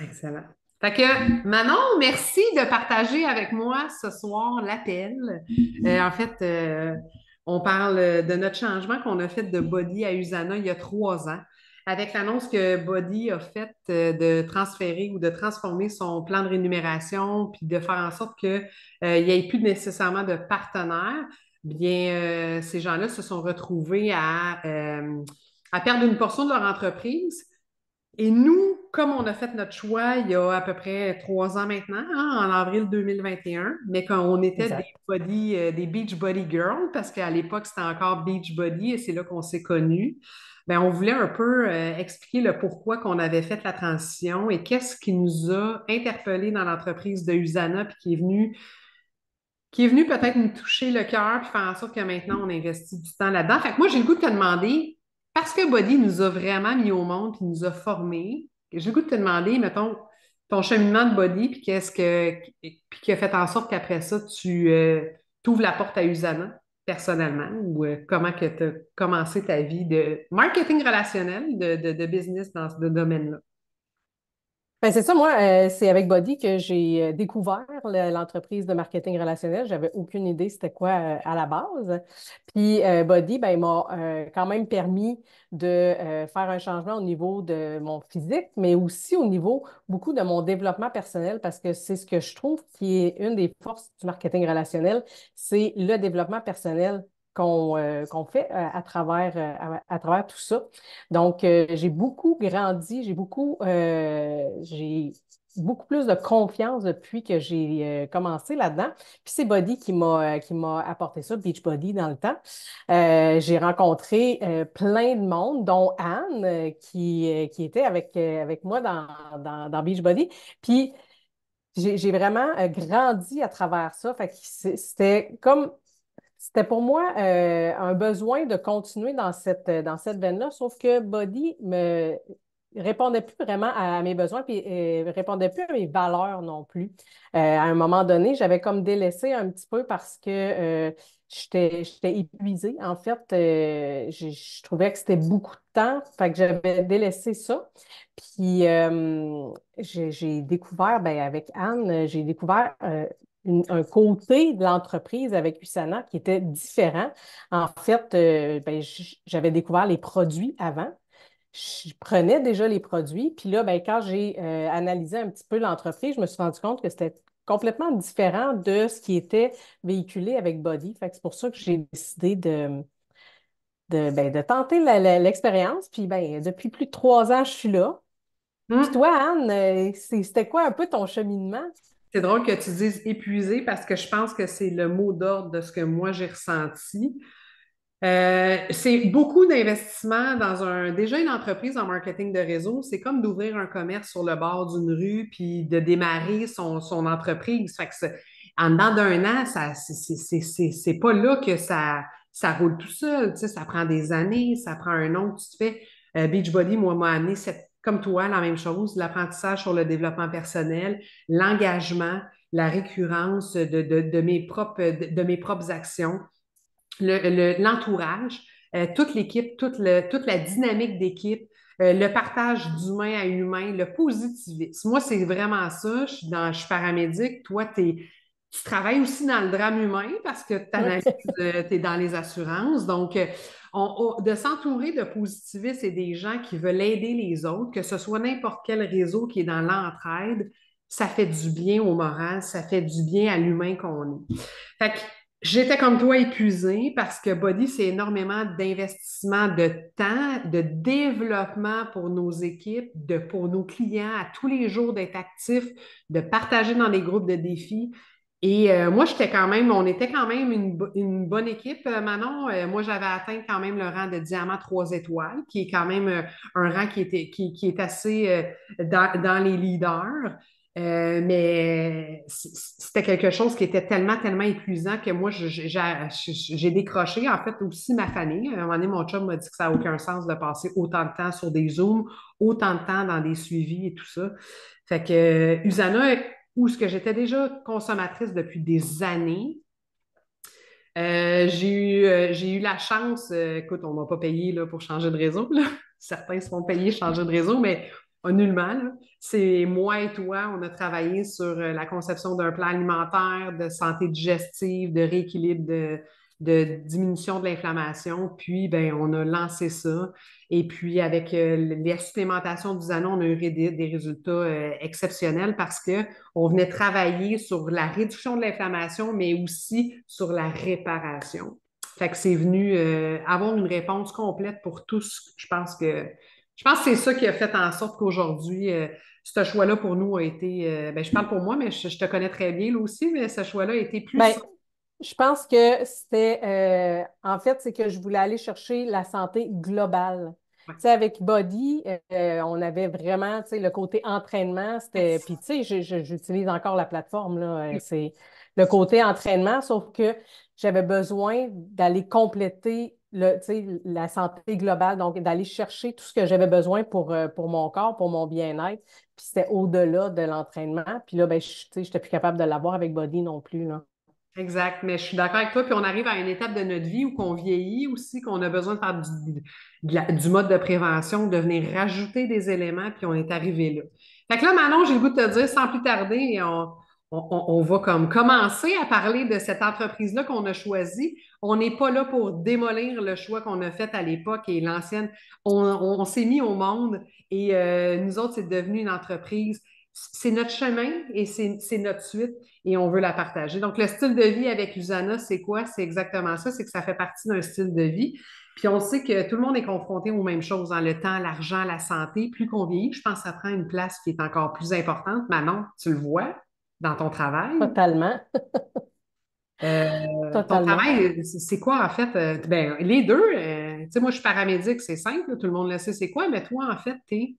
Excellent. Fait que Manon, merci de partager avec moi ce soir l'appel. En fait, on parle de notre changement qu'on a fait de Body à Usana il y a 3 ans, avec l'annonce que Body a faite de transférer ou de transformer son plan de rémunération, puis de faire en sorte que, il n'y ait plus nécessairement de partenaires. Bien, ces gens-là se sont retrouvés à perdre une portion de leur entreprise. Et nous, comme on a fait notre choix il y a à peu près 3 ans maintenant, hein, en avril 2021, mais quand on était des Exact. des Beach Body Girls, parce qu'à l'époque, c'était encore Beach Body et c'est là qu'on s'est connus, ben, on voulait un peu expliquer le pourquoi qu'on avait fait la transition et qu'est-ce qui nous a interpellés dans l'entreprise de Usana, puis qui est venu peut-être nous toucher le cœur, puis faire en sorte que maintenant, on investit du temps là-dedans. Fait que moi, j'ai le goût de te demander, parce que Body nous a vraiment mis au monde, puis nous a formés, j'ai le goût de te demander, mettons, ton cheminement de Body, puis qui a fait en sorte qu'après ça, tu ouvres la porte à Usana, personnellement, ou comment que tu as commencé ta vie de marketing relationnel, de business dans ce domaine-là. Ben, c'est ça, moi, c'est avec Body que j'ai découvert l'entreprise de marketing relationnel. J'avais aucune idée c'était quoi à la base. Puis Body, ben, il m'a quand même permis de faire un changement au niveau de mon physique, mais aussi au niveau beaucoup de mon développement personnel, parce que c'est ce que je trouve qui est une des forces du marketing relationnel, c'est le développement personnel qu'on fait à travers tout ça. Donc, j'ai beaucoup grandi, j'ai beaucoup plus de confiance depuis que j'ai commencé là-dedans. Puis c'est Body qui m'a apporté ça, Beachbody dans le temps. J'ai rencontré plein de monde, dont Anne, qui était avec moi dans Beachbody. Puis j'ai vraiment grandi à travers ça. Fait que c'était pour moi un besoin de continuer dans cette veine-là, sauf que Body me répondait plus vraiment à mes besoins, puis répondait plus à mes valeurs non plus. À un moment donné, j'avais comme délaissé un petit peu parce que j'étais épuisée. En fait, je trouvais que c'était beaucoup de temps, fait que j'avais délaissé ça. Puis j'ai découvert, ben, avec Anne, j'ai découvert un côté de l'entreprise avec Usana qui était différent. En fait, ben, j'avais découvert les produits avant. Je prenais déjà les produits. Puis là, ben, quand j'ai analysé un petit peu l'entreprise, je me suis rendu compte que c'était complètement différent de ce qui était véhiculé avec Body. Fait que c'est pour ça que j'ai décidé ben, de tenter l'expérience. Puis ben, depuis plus de 3 ans, je suis là. Puis Hum. toi, Anne, c'était quoi un peu ton cheminement? C'est drôle que tu dises épuisé parce que je pense que c'est le mot d'ordre de ce que moi j'ai ressenti. C'est beaucoup d'investissement déjà une entreprise en marketing de réseau, c'est comme d'ouvrir un commerce sur le bord d'une rue puis de démarrer son entreprise. Fait que en dedans d'un an, c'est pas là que ça roule tout seul. Tu sais, ça prend des années, ça prend un nom que tu te fais. Beachbody, moi, m'a amené comme toi, la même chose, l'apprentissage sur le développement personnel, l'engagement, la récurrence de mes propres actions l'entourage, toute l'équipe, toute la dynamique d'équipe, le partage d'humain à humain, le positivisme. Moi, c'est vraiment ça. Je suis paramédic. Toi, tu travailles aussi dans le drame humain parce que tu analyses, tu es dans les assurances. Donc, de s'entourer de positivistes et des gens qui veulent aider les autres, que ce soit n'importe quel réseau qui est dans l'entraide, ça fait du bien au moral, ça fait du bien à l'humain qu'on est. Fait que j'étais comme toi épuisée parce que Body, c'est énormément d'investissement de temps, de développement pour nos équipes, pour nos clients, à tous les jours d'être actifs, de partager dans des groupes de défis. Et moi, on était quand même une bonne équipe, Manon. Moi, j'avais atteint quand même le rang de diamant 3 étoiles, qui est quand même un rang qui est assez dans les leaders. Mais c'était quelque chose qui était tellement, tellement épuisant que moi, j'ai décroché. En fait, aussi ma famille. À un moment donné, mon chum m'a dit que ça n'a aucun sens de passer autant de temps sur des Zooms, autant de temps dans des suivis et tout ça. Fait que Usana, où ce que j'étais déjà consommatrice depuis des années, j'ai eu la chance, écoute, on m'a pas payé là, pour changer de réseau, là. Certains se font payer changer de réseau, mais nullement, là. C'est moi et toi, on a travaillé sur la conception d'un plan alimentaire, de santé digestive, de rééquilibre, de diminution de l'inflammation. Puis, ben, on a lancé ça. Et puis, avec les supplémentations d'Usana, on a eu des résultats exceptionnels parce que on venait travailler sur la réduction de l'inflammation, mais aussi sur la réparation. Fait que c'est venu avoir une réponse complète pour tous. Je pense que c'est ça qui a fait en sorte qu'aujourd'hui, ce choix-là pour nous a été, ben, je parle pour moi, mais je te connais très bien là aussi, mais ce choix-là a été plus Ben, simple. je pense que c'était, en fait, c'est que je voulais aller chercher la santé globale. Ouais. Tu sais, avec Body, on avait vraiment, tu sais, le côté entraînement, c'était, puis tu sais, j'utilise encore la plateforme, là, c'est le côté entraînement, sauf que j'avais besoin d'aller compléter tu sais, la santé globale, donc d'aller chercher tout ce que j'avais besoin pour mon corps, pour mon bien-être, puis c'était au-delà de l'entraînement, puis là, ben, tu sais, j'étais plus capable de l'avoir avec Body non plus, là. Exact, mais je suis d'accord avec toi. Puis on arrive à une étape de notre vie où qu'on vieillit aussi, qu'on a besoin de faire du mode de prévention, de venir rajouter des éléments, puis on est arrivé là. Fait que là, Manon, j'ai le goût de te dire, sans plus tarder, on va comme commencer à parler de cette entreprise-là qu'on a choisie. On n'est pas là pour démolir le choix qu'on a fait à l'époque et l'ancienne. On s'est mis au monde et nous autres, c'est devenu une entreprise. C'est notre chemin et c'est notre suite et on veut la partager. Donc, le style de vie avec Usana, c'est quoi? C'est exactement ça, c'est que ça fait partie d'un style de vie. Puis on sait que tout le monde est confronté aux mêmes choses, dans le temps, l'argent, la santé. Plus qu'on vieillit, je pense que ça prend une place qui est encore plus importante. Manon, tu le vois dans ton travail. Totalement, Ton totalement. travail, c'est quoi en fait? Ben, les deux, tu sais, moi je suis paramédic, c'est simple, là, tout le monde le sait, c'est quoi, mais toi en fait, t'es.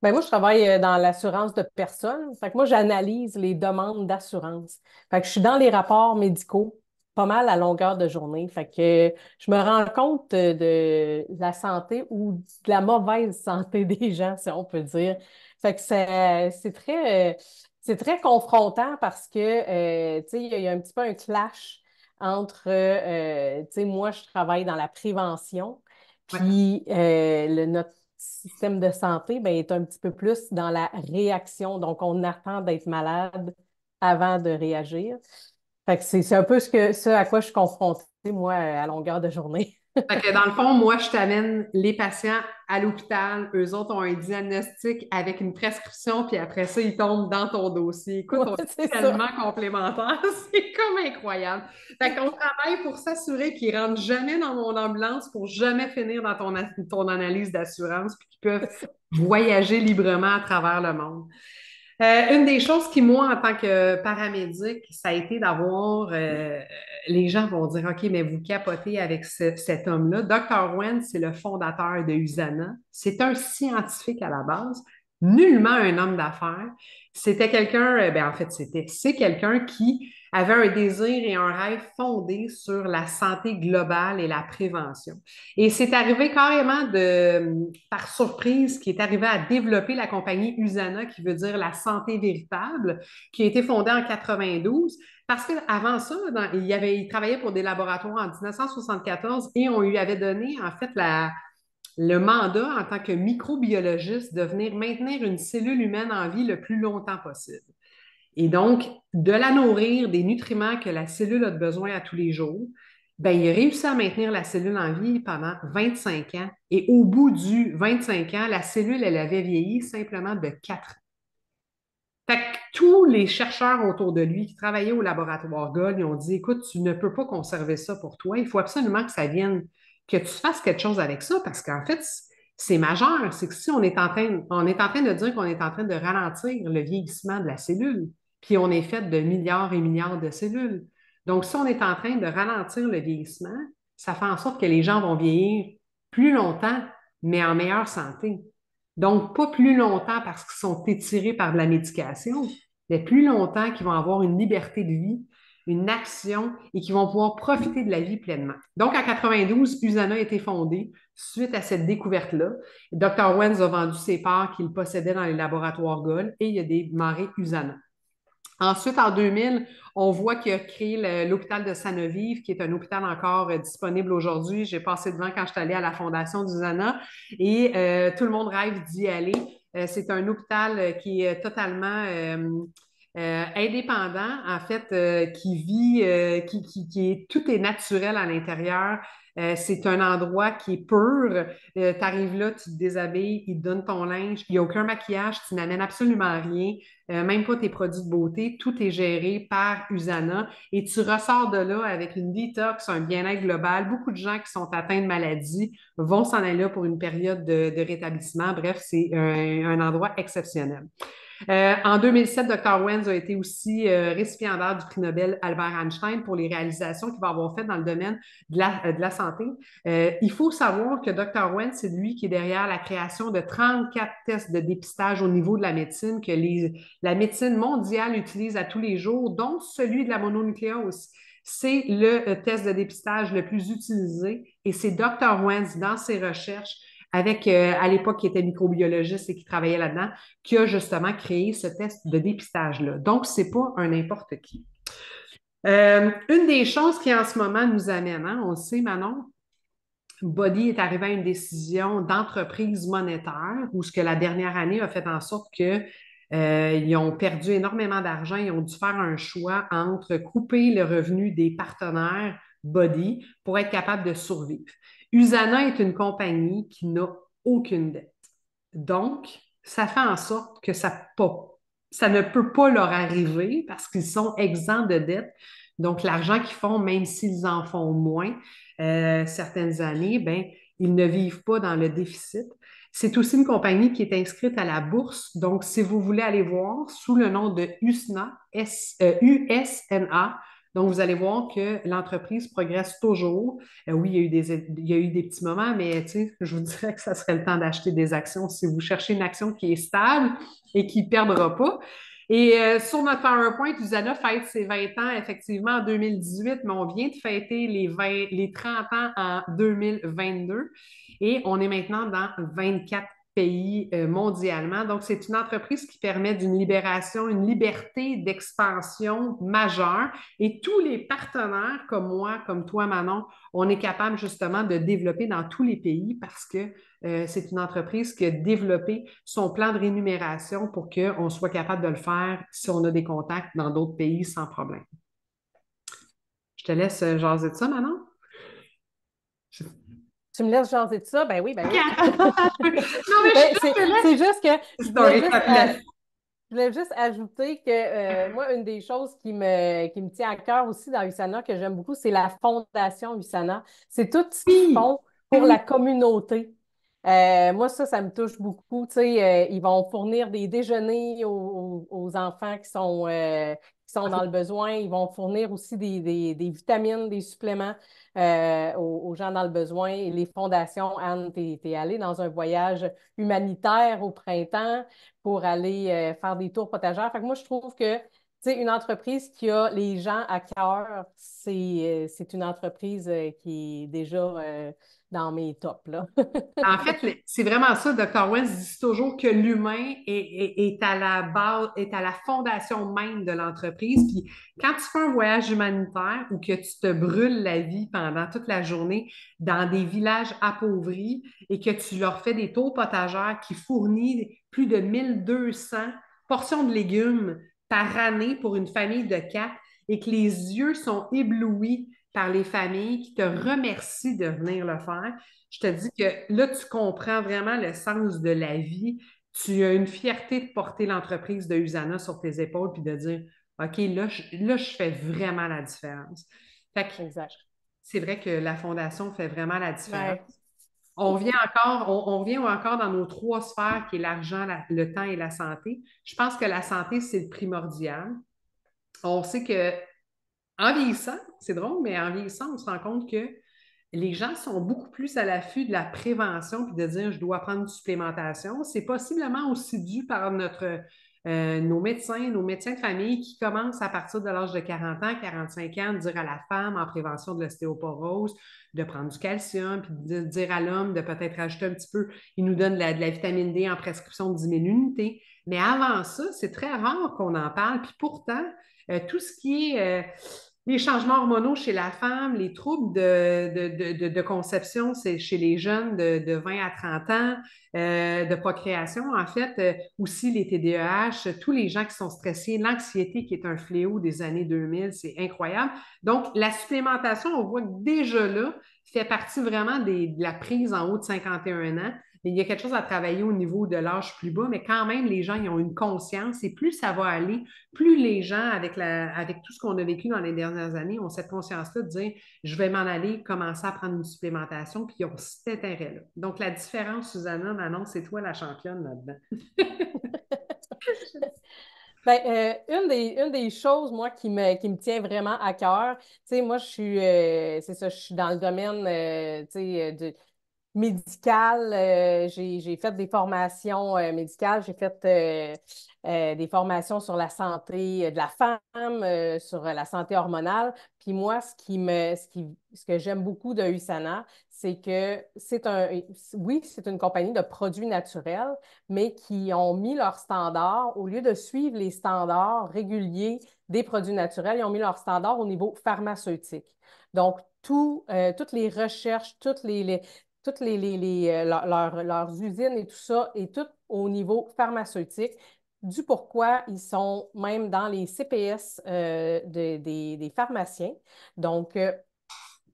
Ben moi, je travaille dans l'assurance de personnes. Fait que moi, j'analyse les demandes d'assurance. Fait que je suis dans les rapports médicaux pas mal à longueur de journée. Fait que je me rends compte de la santé ou de la mauvaise santé des gens, si on peut dire. Fait que c'est très confrontant parce que, tu sais, il y a un petit peu un clash entre, tu sais, moi, je travaille dans la prévention, Ouais. puis notre système de santé ben, est un petit peu plus dans la réaction. Donc, on attend d'être malade avant de réagir. Fait que c'est un peu ce à quoi je suis confrontée, moi, à longueur de journée. Fait que dans le fond, moi, je t'amène les patients à l'hôpital. Eux autres ont un diagnostic avec une prescription, puis après ça, ils tombent dans ton dossier. Écoute, Ouais, on c'est est ça. tellement complémentaires. C'est comme incroyable. Fait qu'on travaille pour s'assurer qu'ils ne rentrent jamais dans mon ambulance pour jamais finir dans ton analyse d'assurance, puis qu'ils peuvent voyager librement à travers le monde. Une des choses qui, moi, en tant que paramédic, ça a été d'avoir, les gens vont dire, OK, mais vous capotez avec cet homme-là. Dr. Wen, c'est le fondateur de USANA. C'est un scientifique à la base, nullement un homme d'affaires. C'était quelqu'un, ben, en fait, c'est quelqu'un qui avait un désir et un rêve fondé sur la santé globale et la prévention. Et c'est arrivé carrément par surprise qu'il est arrivé à développer la compagnie USANA, qui veut dire la santé véritable, qui a été fondée en 92. Parce qu'avant ça, il travaillait pour des laboratoires en 1974 et on lui avait donné en fait le mandat en tant que microbiologiste de venir maintenir une cellule humaine en vie le plus longtemps possible. Et donc, de la nourrir des nutriments que la cellule a besoin à tous les jours, ben, il a réussi à maintenir la cellule en vie pendant 25 ans. Et au bout du 25 ans, la cellule, elle avait vieilli simplement de 4 ans. Fait que tous les chercheurs autour de lui qui travaillaient au laboratoire Gold, ils ont dit, écoute, tu ne peux pas conserver ça pour toi. Il faut absolument que ça vienne, que tu fasses quelque chose avec ça parce qu'en fait, c'est majeur. C'est que si on est en train de dire qu'on est en train de ralentir le vieillissement de la cellule, puis on est fait de milliards et milliards de cellules. Donc, si on est en train de ralentir le vieillissement, ça fait en sorte que les gens vont vieillir plus longtemps, mais en meilleure santé. Donc, pas plus longtemps parce qu'ils sont étirés par de la médication, mais plus longtemps qu'ils vont avoir une liberté de vie, une action et qu'ils vont pouvoir profiter de la vie pleinement. Donc, en 92, USANA a été fondée suite à cette découverte-là. Dr. Wenz a vendu ses parts qu'il possédait dans les laboratoires Gold et il a démarré USANA. Ensuite, en 2000, on voit qu'il a créé l'hôpital de Sanovive, qui est un hôpital encore disponible aujourd'hui. J'ai passé devant quand je suis allée à la fondation d'Usana et tout le monde rêve d'y aller. c'est un hôpital qui est totalement indépendant, en fait, qui vit, qui est, tout est naturel à l'intérieur. C'est un endroit qui est pur. Tu arrives là, tu te déshabilles, ils te donnent ton linge, il n'y a aucun maquillage, tu n'amènes absolument rien, même pas tes produits de beauté. Tout est géré par Usana et tu ressors de là avec une détox, un bien-être global. Beaucoup de gens qui sont atteints de maladies vont s'en aller là pour une période de rétablissement. Bref, c'est un endroit exceptionnel. En 2007, Dr. Wenz a été aussi récipiendaire du prix Nobel Albert Einstein pour les réalisations qu'il va avoir faites dans le domaine de la santé. Il faut savoir que Dr. Wenz, c'est lui qui est derrière la création de 34 tests de dépistage au niveau de la médecine que la médecine mondiale utilise à tous les jours, dont celui de la mononucléose. C'est le test de dépistage le plus utilisé et c'est Dr. Wenz, dans ses recherches, avec, à l'époque, qui était microbiologiste et qui travaillait là-dedans, qui a justement créé ce test de dépistage-là. Donc, ce n'est pas un n'importe qui. Une des choses qui en ce moment nous amène, hein, on le sait, Manon, Body est arrivé à une décision d'entreprise monétaire où ce que la dernière année a fait en sorte que ils ont perdu énormément d'argent, ils ont dû faire un choix entre couper le revenu des partenaires Body pour être capable de survivre. Usana est une compagnie qui n'a aucune dette. Donc, ça fait en sorte que ça ne peut pas leur arriver parce qu'ils sont exempts de dette. Donc, l'argent qu'ils font, même s'ils en font moins certaines années, ben, ils ne vivent pas dans le déficit. C'est aussi une compagnie qui est inscrite à la bourse. Donc, si vous voulez aller voir sous le nom de USNA, USNA, donc vous allez voir que l'entreprise progresse toujours. Oui, il y a eu des petits moments, mais je vous dirais que ça serait le temps d'acheter des actions si vous cherchez une action qui est stable et qui ne perdra pas. Et sur notre PowerPoint, Usana fête ses 20 ans effectivement en 2018, mais on vient de fêter les 30 ans en 2022 et on est maintenant dans 24 pays mondialement. Donc, c'est une entreprise qui permet d'une libération, une liberté d'expansion majeure. Et tous les partenaires comme moi, comme toi, Manon, on est capable justement de développer dans tous les pays parce que c'est une entreprise qui a développé son plan de rémunération pour qu'on soit capable de le faire si on a des contacts dans d'autres pays sans problème. Je te laisse jaser de ça, Manon. Tu me laisses jaser de ça? Ben oui, ben oui. Non, mais Ben, c'est juste que je voulais juste ajouter que moi, une des choses qui me tient à cœur aussi dans USANA, que j'aime beaucoup, c'est la fondation USANA. C'est tout ce qu'ils Oui, font pour la communauté. Moi, ça me touche beaucoup. Tu sais, ils vont fournir des déjeuners aux enfants qui sont dans le besoin. Ils vont fournir aussi des vitamines, des suppléments aux gens dans le besoin. Et les fondations, Anne, t'es allée dans un voyage humanitaire au printemps pour aller faire des tours potagères. Fait que moi, je trouve que une entreprise qui a les gens à cœur, c'est une entreprise qui est déjà dans mes tops, là. en fait, c'est vraiment ça. Dr. Wentz dit toujours que l'humain est à la base, est à la fondation même de l'entreprise. Puis quand tu fais un voyage humanitaire ou que tu te brûles la vie pendant toute la journée dans des villages appauvris et que tu leur fais des tours potagères qui fournissent plus de 1200 portions de légumes par année pour une famille de quatre et que les yeux sont éblouis par les familles qui te remercient de venir le faire, je te dis que là, tu comprends vraiment le sens de la vie. Tu as une fierté de porter l'entreprise de Usana sur tes épaules puis de dire, OK, là, je fais vraiment la différence. Fait que Exact. c'est vrai que la fondation fait vraiment la différence. Ouais. On revient encore dans nos trois sphères qui est l'argent, le temps et la santé. Je pense que la santé, c'est le primordial. On sait que en vieillissant, c'est drôle, mais en vieillissant, on se rend compte que les gens sont beaucoup plus à l'affût de la prévention puis de dire je dois prendre une supplémentation. C'est possiblement aussi dû par nos médecins de famille qui commencent à partir de l'âge de 40 ans, 45 ans, de dire à la femme en prévention de l'ostéoporose, de prendre du calcium, puis de dire à l'homme de peut-être rajouter un petit peu, il nous donne de la vitamine D en prescription de 10 000 unités. Mais avant ça, c'est très rare qu'on en parle. Puis pourtant, tout ce qui est Les changements hormonaux chez la femme, les troubles de conception, c'est chez les jeunes de 20 à 30 ans, de procréation, en fait, aussi les TDAH, tous les gens qui sont stressés, l'anxiété qui est un fléau des années 2000, c'est incroyable. Donc, la supplémentation, on voit que déjà là, fait partie vraiment de la prise en haut de 51 ans. Il y a quelque chose à travailler au niveau de l'âge plus bas, mais quand même, les gens, ils ont une conscience et plus ça va aller, plus les gens, avec tout ce qu'on a vécu dans les dernières années, ont cette conscience-là de dire, je vais m'en aller, commencer à prendre une supplémentation, puis ils ont cet intérêt-là. Donc, la différence, Susanna, Manon, c'est toi la championne là-dedans. Ben, une des choses, moi, qui me tient vraiment à cœur, tu sais, moi, c'est ça, je suis dans le domaine, tu sais, médical. J'ai fait des formations médicales, j'ai fait des formations sur la santé de la femme, sur la santé hormonale. Puis moi, ce que j'aime beaucoup de USANA, c'est que oui, c'est une compagnie de produits naturels, mais qui ont mis leurs standards, au lieu de suivre les standards réguliers des produits naturels, ils ont mis leurs standards au niveau pharmaceutique. Donc, toutes les recherches, leurs usines et tout ça, et tout au niveau pharmaceutique, du pourquoi ils sont même dans les CPS des pharmaciens. Donc,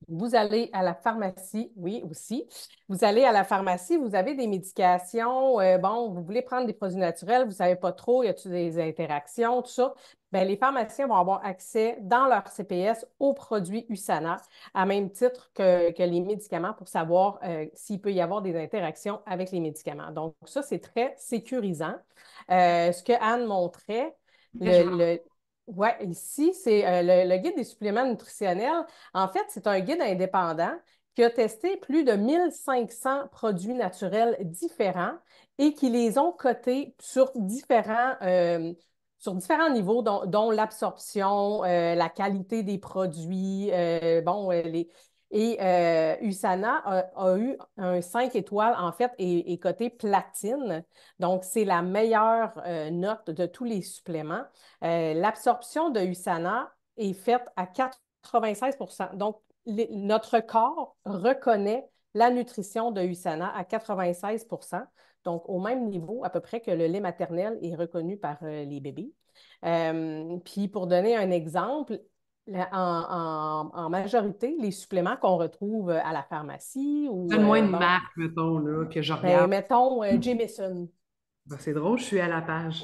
vous allez à la pharmacie, oui, aussi. Vous allez à la pharmacie, vous avez des médications, bon, vous voulez prendre des produits naturels, vous ne savez pas trop, y a-t-il des interactions, tout ça. Bien, les pharmaciens vont avoir accès dans leur CPS aux produits USANA, à même titre que les médicaments pour savoir s'il peut y avoir des interactions avec les médicaments. Donc, ça, c'est très sécurisant. Ce que Anne montrait, Mais je vais ouais, ici, c'est le guide des suppléments nutritionnels. En fait, c'est un guide indépendant qui a testé plus de 1500 produits naturels différents et qui les ont cotés sur différents niveaux, dont l'absorption, la qualité des produits, bon, USANA a eu un 5 étoiles, en fait, et coté platine. Donc, c'est la meilleure note de tous les suppléments. L'absorption de USANA est faite à 96. Donc, notre corps reconnaît la nutrition de USANA à 96. Donc, au même niveau à peu près que le lait maternel est reconnu par les bébés. Puis, pour donner un exemple, en majorité, les suppléments qu'on retrouve à la pharmacie ou, donne-moi une bon, marque, mettons, là, que je ben, regarde. mettons Jamieson. Ben, c'est drôle, je suis à la page.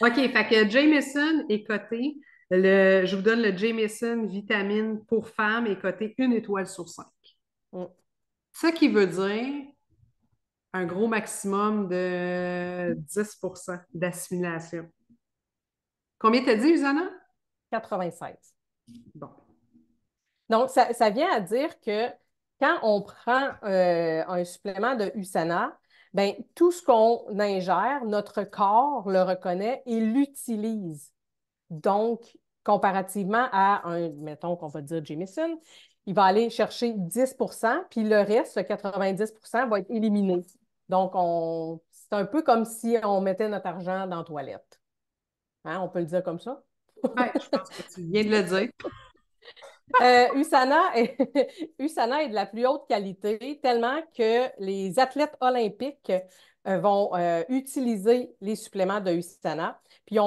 OK, fait que Jameson est coté. Je vous donne le Jameson vitamine pour femmes est coté 1 étoile sur 5. Mm. Ce qui veut dire un gros maximum de 10% d'assimilation. Combien t'as dit, Usana? 96. Bon. Donc, ça vient à dire que quand on prend un supplément de USANA, ben, tout ce qu'on ingère, notre corps le reconnaît et l'utilise. Donc, comparativement à mettons qu'on va dire Jameson, il va aller chercher 10%, puis le reste, ce 90%, va être éliminé. Donc, c'est un peu comme si on mettait notre argent dans la toilette. Hein, on peut le dire comme ça? Ben, je pense que tu viens de le dire. USANA est, USANA est de la plus haute qualité, tellement que les athlètes olympiques vont utiliser les suppléments de USANA. Puis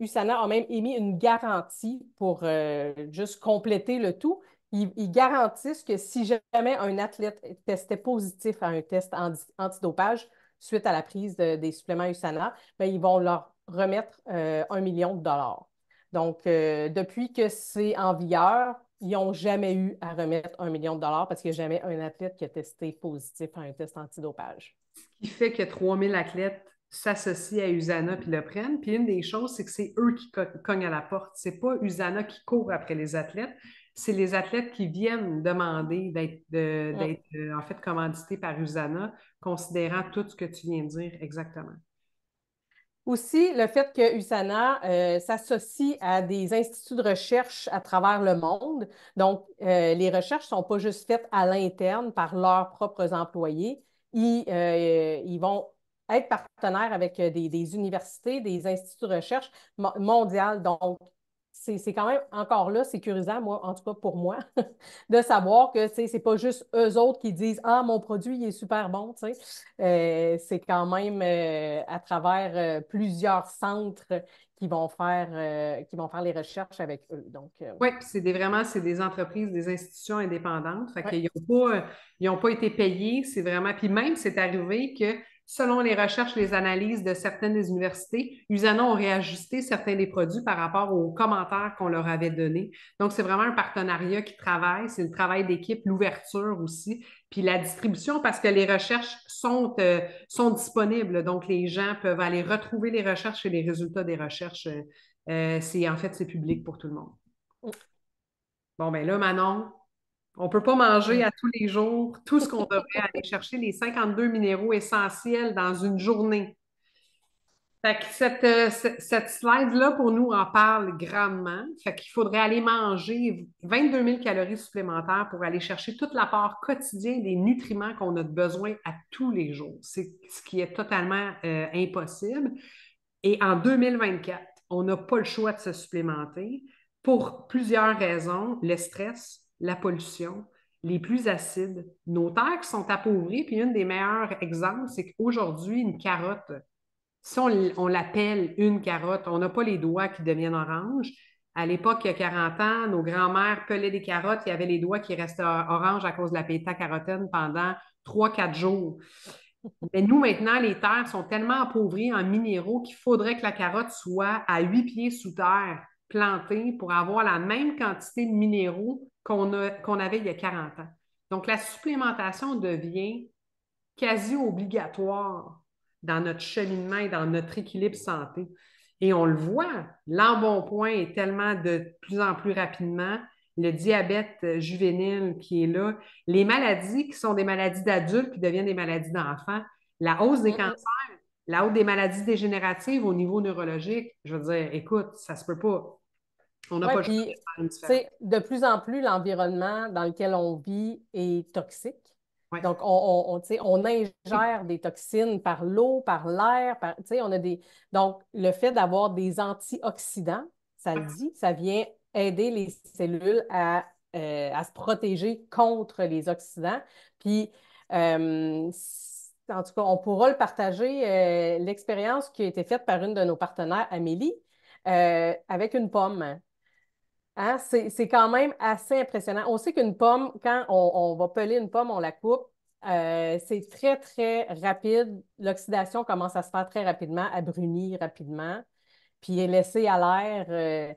USANA a même émis une garantie pour juste compléter le tout. Ils garantissent que si jamais un athlète testait positif à un test antidopage suite à la prise des suppléments USANA, bien, ils vont leur remettre 1 million de dollars. Donc, depuis que c'est en vigueur, ils n'ont jamais eu à remettre 1 million de dollars parce qu'il n'y a jamais un athlète qui a testé positif à un test antidopage. Ce qui fait que 3000 athlètes s'associent à USANA puis le prennent. Puis une des choses, c'est que c'est eux qui cognent à la porte. C'est pas USANA qui court après les athlètes. C'est les athlètes qui viennent demander Mm. d'être en fait commandités par USANA, considérant tout ce que tu viens de dire exactement. Aussi, le fait que USANA s'associe à des instituts de recherche à travers le monde. Donc, les recherches ne sont pas juste faites à l'interne par leurs propres employés. Ils vont être partenaires avec des universités, des instituts de recherche mondiales. Donc, c'est quand même encore là sécurisant, moi, en tout cas pour moi, de savoir que c'est pas juste eux autres qui disent ah, mon produit il est super bon. Tu sais. C'est quand même à travers plusieurs centres qui vont faire les recherches avec eux. Donc, Oui, puis vraiment, c'est des entreprises, des institutions indépendantes. Fait ouais. qu'ils n'ont pas été payés. C'est vraiment. Puis même, c'est arrivé que selon les recherches, les analyses de certaines des universités, Usana ont réajusté certains des produits par rapport aux commentaires qu'on leur avait donnés. Donc, c'est vraiment un partenariat qui travaille. C'est le travail d'équipe, l'ouverture aussi. Puis la distribution, parce que les recherches sont disponibles. Donc, les gens peuvent aller retrouver les recherches et les résultats des recherches. En fait, c'est public pour tout le monde. Bon, ben là, Manon, on ne peut pas manger Mm. à tous les jours tout ce qu'on devrait aller chercher, les 52 minéraux essentiels dans une journée. Fait que cette slide-là, pour nous, en parle grandement. Fait qu'il faudrait aller manger 22 000 calories supplémentaires pour aller chercher toute l'apport quotidien des nutriments qu'on a besoin à tous les jours. C'est ce qui est totalement impossible. Et en 2024, on n'a pas le choix de se supplémenter pour plusieurs raisons. Le stress, la pollution, les plus acides, nos terres qui sont appauvries. Puis une des meilleurs exemples, c'est qu'aujourd'hui, une carotte, si on l'appelle une carotte, on n'a pas les doigts qui deviennent oranges. À l'époque, il y a 40 ans, nos grands-mères pelaient des carottes, il y avait les doigts qui restaient oranges à cause de la bêta-carotène pendant 3, 4 jours. Mais nous, maintenant, les terres sont tellement appauvries en minéraux qu'il faudrait que la carotte soit à 8 pieds sous terre, plantée, pour avoir la même quantité de minéraux qu'on avait il y a 40 ans. Donc, la supplémentation devient quasi obligatoire dans notre cheminement et dans notre équilibre santé. Et on le voit, l'embonpoint est tellement de plus en plus rapidement, le diabète juvénile qui est là, les maladies qui sont des maladies d'adultes qui deviennent des maladies d'enfants, la hausse des cancers, Mm, la hausse des maladies dégénératives au niveau neurologique. Je veux dire, écoute, ça se peut pas. On n'a ouais, pas le choix puis, de faire une tu différence. sais, de plus en plus, l'environnement dans lequel on vit est toxique. Ouais. Donc, tu sais, on ingère des toxines par l'eau, par l'air, tu sais, on a des... Donc, le fait d'avoir des antioxydants, ça le dit, ça vient aider les cellules à se protéger contre les oxydants. Puis, en tout cas, on pourra le partager, l'expérience qui a été faite par une de nos partenaires, Amélie, avec une pomme. Hein, c'est quand même assez impressionnant. On sait qu'une pomme, quand on va peler une pomme, on la coupe, c'est très, très rapide. L'oxydation commence à se faire très rapidement, à brunir rapidement, puis est laissée à l'air.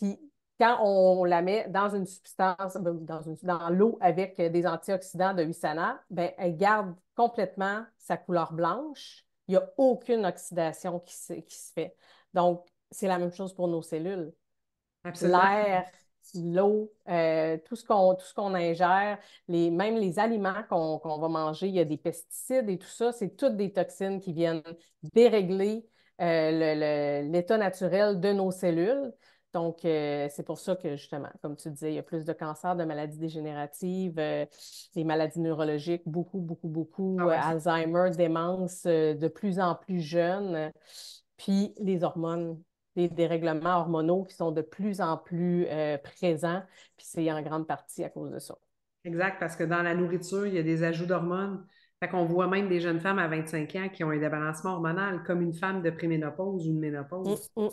Puis quand on la met dans une substance, dans l'eau avec des antioxydants de Usana, ben, elle garde complètement sa couleur blanche. Il n'y a aucune oxydation qui se fait. Donc, c'est la même chose pour nos cellules. Absolument. L'air, l'eau, tout ce qu'on ingère, même les aliments qu'on va manger, il y a des pesticides et tout ça, c'est toutes des toxines qui viennent dérégler l'état naturel de nos cellules. Donc, c'est pour ça que, justement, comme tu disais, il y a plus de cancers, de maladies dégénératives, des maladies neurologiques, beaucoup, beaucoup, beaucoup, Ah ouais, Alzheimer, démence, de plus en plus jeunes, puis les hormones, des dérèglements hormonaux qui sont de plus en plus présents, puis c'est en grande partie à cause de ça. exact, parce que dans la nourriture, il y a des ajouts d'hormones. Fait qu'on voit même des jeunes femmes à 25 ans qui ont un débalancement hormonal, comme une femme de préménopause ou de Mm, ménopause. mm.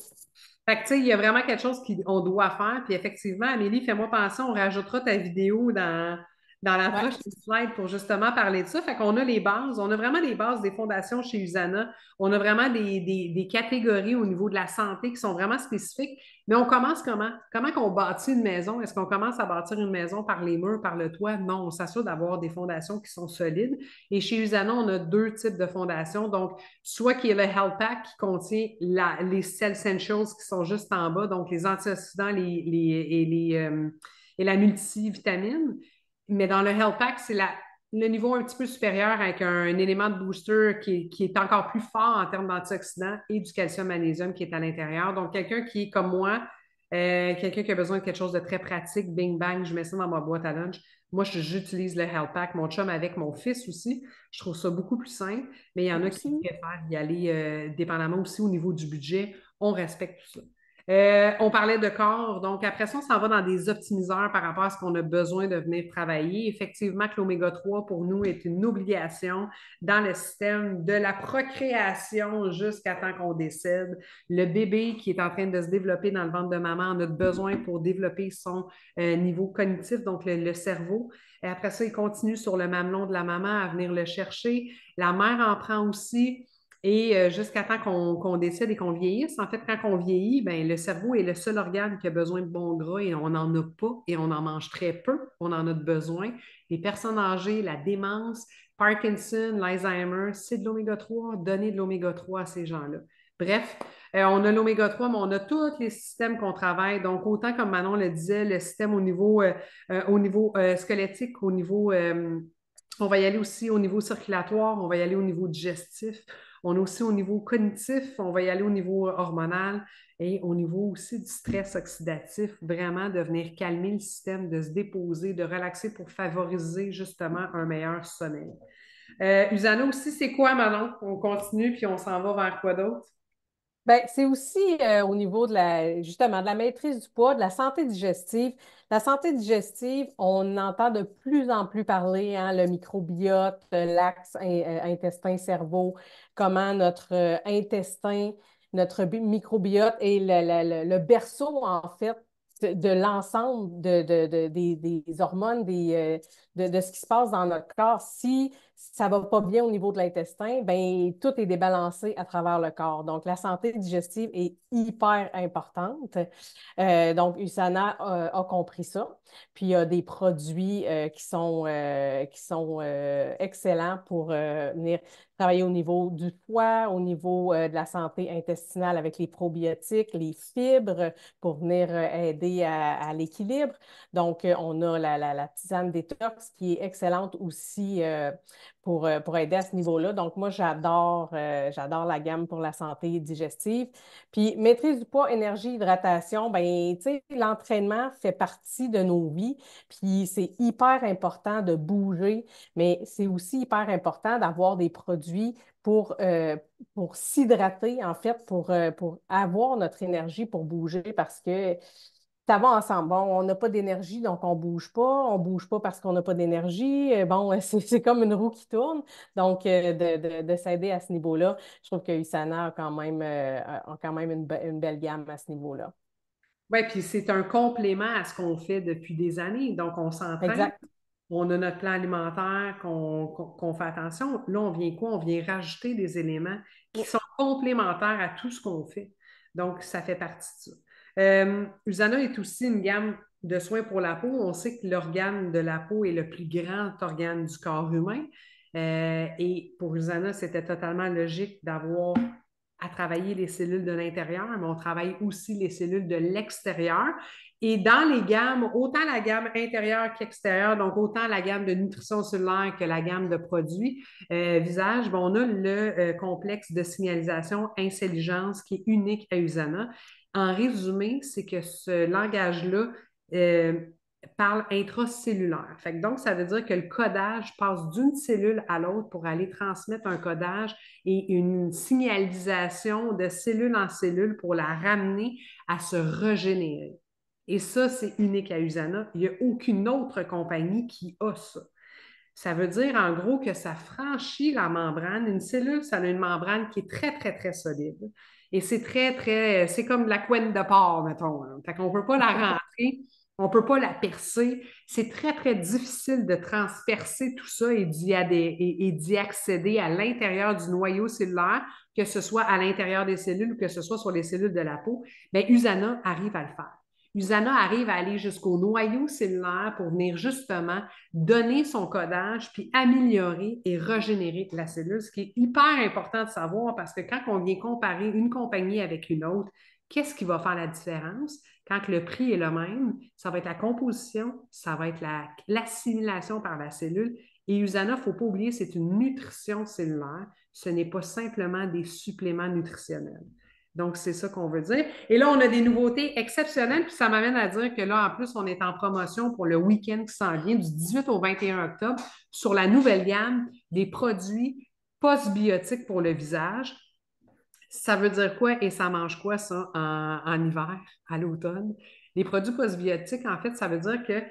Fait que, tu sais, il y a vraiment quelque chose qu'on doit faire. Puis effectivement, Amélie, fais-moi penser, on rajoutera ta vidéo dans la Ouais. prochaine slide pour justement parler de ça. Fait qu'on a les bases, on a vraiment les bases des fondations chez Usana. On a vraiment des catégories au niveau de la santé qui sont vraiment spécifiques. Mais on commence comment? Comment qu'on bâtit une maison? Est-ce qu'on commence à bâtir une maison par les murs, par le toit? Non, on s'assure d'avoir des fondations qui sont solides. Et chez Usana, on a deux types de fondations. Donc, soit qui est le Health Pack qui contient les Cell Essentials qui sont juste en bas, donc les antioxydants et la multivitamine. Mais dans le Health Pack, c'est le niveau un petit peu supérieur avec un élément de booster qui est encore plus fort en termes d'antioxydants et du calcium magnésium qui est à l'intérieur. Donc, quelqu'un qui est comme moi, quelqu'un qui a besoin de quelque chose de très pratique, bing bang, je mets ça dans ma boîte à lunch. Moi, j'utilise le Health Pack, mon chum avec mon fils aussi. Je trouve ça beaucoup plus simple, mais il y en Moi a qui aussi. préfèrent y aller dépendamment aussi au niveau du budget. On respecte tout ça. On parlait de corps, donc après ça, on s'en va dans des optimiseurs par rapport à ce qu'on a besoin de venir travailler. Effectivement, que l'oméga 3 pour nous est une obligation dans le système de la procréation jusqu'à temps qu'on décède. Le bébé qui est en train de se développer dans le ventre de maman en a besoin pour développer son niveau cognitif, donc le cerveau. Et après ça, il continue sur le mamelon de la maman à venir le chercher. La mère en prend aussi. Et jusqu'à temps qu'on décède et qu'on vieillisse, en fait, quand on vieillit, ben, le cerveau est le seul organe qui a besoin de bons gras et on n'en a pas et on en mange très peu. On en a besoin. Les personnes âgées, la démence, Parkinson, l'Alzheimer, c'est de l'oméga 3. Donnez de l'oméga 3 à ces gens-là. Bref, on a l'oméga 3, mais on a tous les systèmes qu'on travaille. Donc, autant comme Manon le disait, le système au niveau squelettique, on va y aller aussi au niveau circulatoire, on va y aller au niveau digestif. On est aussi au niveau cognitif, on va y aller au niveau hormonal et au niveau aussi du stress oxydatif, vraiment de venir calmer le système, de se déposer, de relaxer pour favoriser justement un meilleur sommeil. Usana aussi, c'est quoi, Manon? On continue puis on s'en va vers quoi d'autre? Ben, c'est aussi au niveau de justement, de la maîtrise du poids, de la santé digestive. La santé digestive, on entend de plus en plus parler, hein, le microbiote, l'axe intestin-cerveau, comment notre intestin, notre microbiote est le berceau, en fait, de l'ensemble des hormones, de ce qui se passe dans notre corps. Si ça va pas bien au niveau de l'intestin, ben tout est débalancé à travers le corps. Donc, la santé digestive est hyper importante. Donc, USANA a compris ça. Puis, il y a des produits qui sont excellents pour venir travailler au niveau du foie, au niveau de la santé intestinale avec les probiotiques, les fibres pour venir aider à l'équilibre. Donc, on a la tisane détox qui est excellente aussi pour aider à ce niveau-là. Donc, moi, j'adore la gamme pour la santé digestive. Puis, maîtrise du poids, énergie, hydratation, ben, tu sais, l'entraînement fait partie de nos vies. Puis, c'est hyper important de bouger, mais c'est aussi hyper important d'avoir des produits pour s'hydrater, en fait, pour avoir notre énergie pour bouger parce que ça va ensemble. Bon, on n'a pas d'énergie, donc on ne bouge pas. On ne bouge pas parce qu'on n'a pas d'énergie. Bon, c'est comme une roue qui tourne. Donc, de s'aider à ce niveau-là, je trouve que USANA a quand même une belle gamme à ce niveau-là. Oui, puis c'est un complément à ce qu'on fait depuis des années. Donc, on s'entraîne, Exact. on a notre plan alimentaire qu'on fait attention. Là, on vient quoi? On vient rajouter des éléments qui sont complémentaires à tout ce qu'on fait. Donc, ça fait partie de ça. Usana est aussi une gamme de soins pour la peau. On sait que l'organe de la peau est le plus grand organe du corps humain. Et pour Usana, c'était totalement logique d'avoir à travailler les cellules de l'intérieur, mais on travaille aussi les cellules de l'extérieur. Et dans les gammes, autant la gamme intérieure qu'extérieure, donc autant la gamme de nutrition cellulaire que la gamme de produits visage, ben, on a le complexe de signalisation intelligence qui est unique à Usana. En résumé, c'est que ce langage-là euh, parle intracellulaire. Fait que donc, ça veut dire que le codage passe d'une cellule à l'autre pour aller transmettre un codage et une signalisation de cellule en cellule pour la ramener à se régénérer. Et ça, c'est unique à Usana. Il n'y a aucune autre compagnie qui a ça. Ça veut dire en gros que ça franchit la membrane. Une cellule, ça a une membrane qui est très, très, très solide. Et c'est très, très, c'est comme de la couenne de porc, mettons. Là. Fait qu'on ne peut pas la rentrer, on ne peut pas la percer. C'est très, très difficile de transpercer tout ça et d'y accéder à l'intérieur du noyau cellulaire, que ce soit à l'intérieur des cellules ou que ce soit sur les cellules de la peau. Bien, Usana arrive à le faire. Usana arrive à aller jusqu'au noyau cellulaire pour venir justement donner son codage, puis améliorer et régénérer la cellule, ce qui est hyper important de savoir parce que quand on vient comparer une compagnie avec une autre, qu'est-ce qui va faire la différence? Quand le prix est le même, ça va être la composition, ça va être l'assimilation par la cellule. Et Usana, il ne faut pas oublier, c'est une nutrition cellulaire. Ce n'est pas simplement des suppléments nutritionnels. Donc, c'est ça qu'on veut dire. Et là, on a des nouveautés exceptionnelles, puis ça m'amène à dire que là, en plus, on est en promotion pour le week-end qui s'en vient, du 18 au 21 octobre, sur la nouvelle gamme des produits postbiotiques pour le visage. Ça veut dire quoi et ça mange quoi, ça, en hiver, à l'automne? Les produits postbiotiques, en fait, ça veut dire que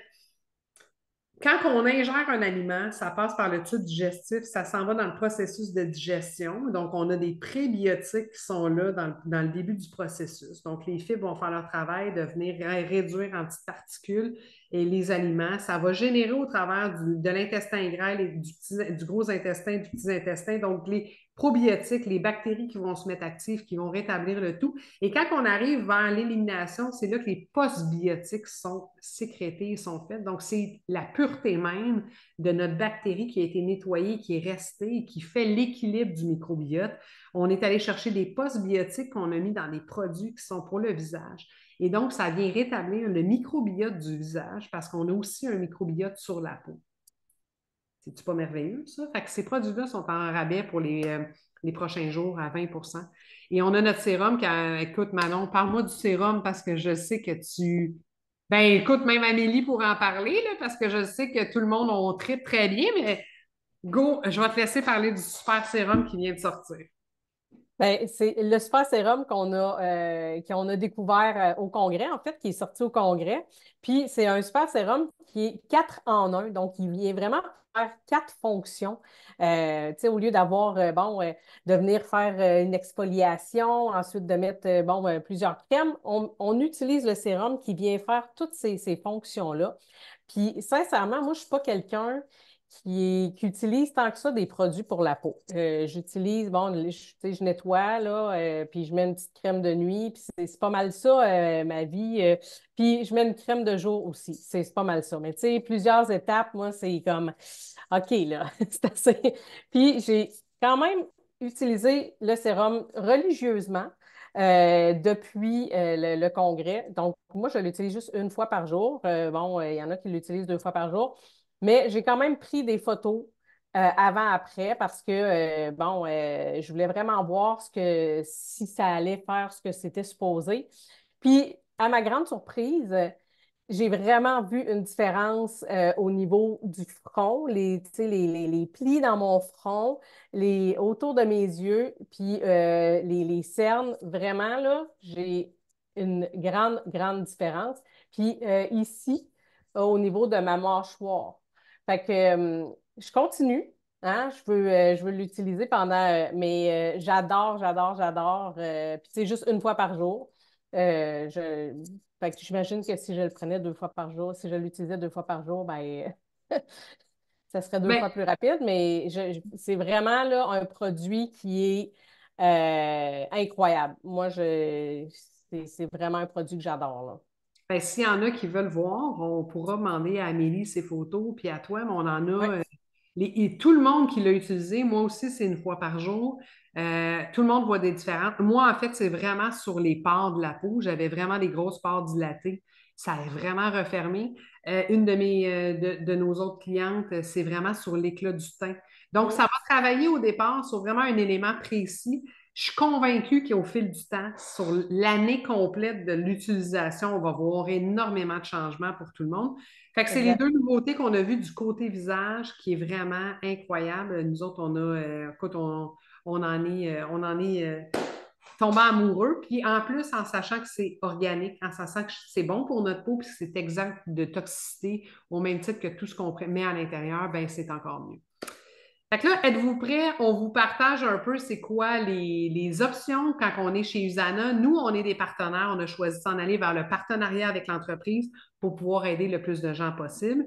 quand on ingère un aliment, ça passe par le tube digestif, ça s'en va dans le processus de digestion. Donc, on a des prébiotiques qui sont là dans le début du processus. Donc, les fibres vont faire leur travail de venir réduire en petites particules et les aliments. Ça va générer au travers de l'intestin grêle et du gros intestin, du petit intestin. Donc, les probiotiques, les bactéries qui vont se mettre actives, qui vont rétablir le tout. Et quand on arrive vers l'élimination, c'est là que les postbiotiques sont sécrétés et sont faits. Donc, c'est la pureté même de notre bactérie qui a été nettoyée, qui est restée et qui fait l'équilibre du microbiote. On est allé chercher des postbiotiques qu'on a mis dans des produits qui sont pour le visage. Et donc, ça vient rétablir le microbiote du visage parce qu'on a aussi un microbiote sur la peau. C'est-tu pas merveilleux, ça? Fait que ces produits-là sont en rabais pour les prochains jours à 20. Et on a notre sérum qui écoute, Manon, parle-moi du sérum parce que je sais que tu. Ben, écoute, même Amélie pour en parler, là, parce que je sais que tout le monde on traite très bien, mais go, je vais te laisser parler du super sérum qui vient de sortir. Ben, c'est le super sérum qu'on a découvert au congrès, en fait, qui est sorti au congrès. Puis c'est un super sérum qui est 4 en un. Donc, il vient vraiment faire 4 fonctions. Tu sais, au lieu d'avoir, de venir faire une exfoliation, ensuite de mettre, plusieurs crèmes, on utilise le sérum qui vient faire toutes ces fonctions-là. Puis, sincèrement, moi, je ne suis pas quelqu'un qui utilise tant que ça des produits pour la peau. J'utilise, tu sais, je nettoie, là, puis je mets une petite crème de nuit, puis c'est pas mal ça, ma vie. Puis je mets une crème de jour aussi. C'est pas mal ça. Mais tu sais, plusieurs étapes, moi, c'est comme, OK, là, c'est assez. Puis j'ai quand même utilisé le sérum religieusement. Depuis le congrès. Donc, moi, je l'utilise juste une fois par jour. Il y en a qui l'utilisent 2 fois par jour. Mais j'ai quand même pris des photos avant-après parce que je voulais vraiment voir si ça allait faire ce que c'était supposé. Puis, à ma grande surprise, j'ai vraiment vu une différence au niveau du front, tu sais, les plis dans mon front, autour de mes yeux, puis les cernes. Vraiment, là, j'ai une grande, grande différence. Puis ici, au niveau de ma mâchoire. Fait que je continue. Hein, je veux l'utiliser mais j'adore, j'adore, j'adore. Puis c'est juste une fois par jour. Euh, je, Fait que j'imagine que si je le prenais 2 fois par jour, si je l'utilisais 2 fois par jour, ben ça serait 2 fois Ben, plus rapide. Mais c'est vraiment là, un produit qui est incroyable. C'est vraiment un produit que j'adore, là. ben, s'il y en a qui veulent voir, on pourra demander à Amélie ses photos, puis à toi, mais on en Oui. a. Et tout le monde qui l'a utilisé, moi aussi, c'est une fois par jour. Tout le monde voit des différences. Moi, en fait, c'est vraiment sur les pores de la peau. J'avais vraiment des grosses pores dilatées. Ça a vraiment refermé. Une de nos autres clientes, c'est vraiment sur l'éclat du teint. Donc, ça va travailler au départ sur vraiment un élément précis. Je suis convaincue qu'au fil du temps, sur l'année complète de l'utilisation, on va voir énormément de changements pour tout le monde. Fait que c'est les Exact. deux nouveautés qu'on a vues du côté visage qui est vraiment incroyable. Nous autres, écoute, on en est tombé amoureux. Puis en plus, en sachant que c'est organique, en sachant que c'est bon pour notre peau, puis que c'est exempt de toxicité, au même titre que tout ce qu'on met à l'intérieur, ben c'est encore mieux. Fait que là, êtes-vous prêts? On vous partage un peu c'est quoi les options quand on est chez Usana. Nous, on est des partenaires. On a choisi de s'en aller vers le partenariat avec l'entreprise pour pouvoir aider le plus de gens possible.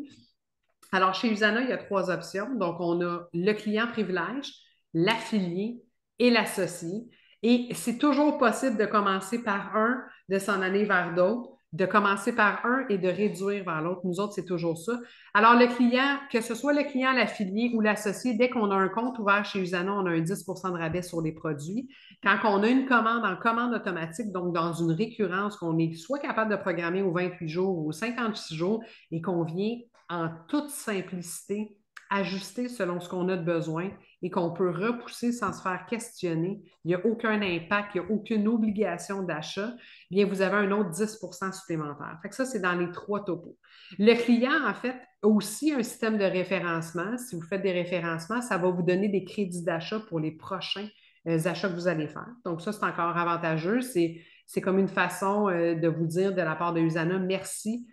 Alors, chez Usana, il y a 3 options. Donc, on a le client privilège, l'affilié et l'associé. Et c'est toujours possible de commencer par un, de s'en aller vers d'autres, de commencer par un et de réduire vers l'autre. Nous autres, c'est toujours ça. Alors, le client, que ce soit le client, l'affilié ou l'associé, dès qu'on a un compte ouvert chez Usana, on a un 10 de rabais sur les produits. Quand on a une commande en commande automatique, donc dans une récurrence qu'on est soit capable de programmer aux 28 jours ou aux 56 jours et qu'on vient en toute simplicité, ajuster selon ce qu'on a de besoin et qu'on peut repousser sans se faire questionner. Il n'y a aucun impact, il n'y a aucune obligation d'achat. Bien, vous avez un autre 10 supplémentaire. Fait que ça, c'est dans les 3 topos. Le client, en fait, a aussi un système de référencement. Si vous faites des référencements, ça va vous donner des crédits d'achat pour les prochains achats que vous allez faire. Donc, ça, c'est encore avantageux. C'est comme une façon de vous dire de la part de Usana, merci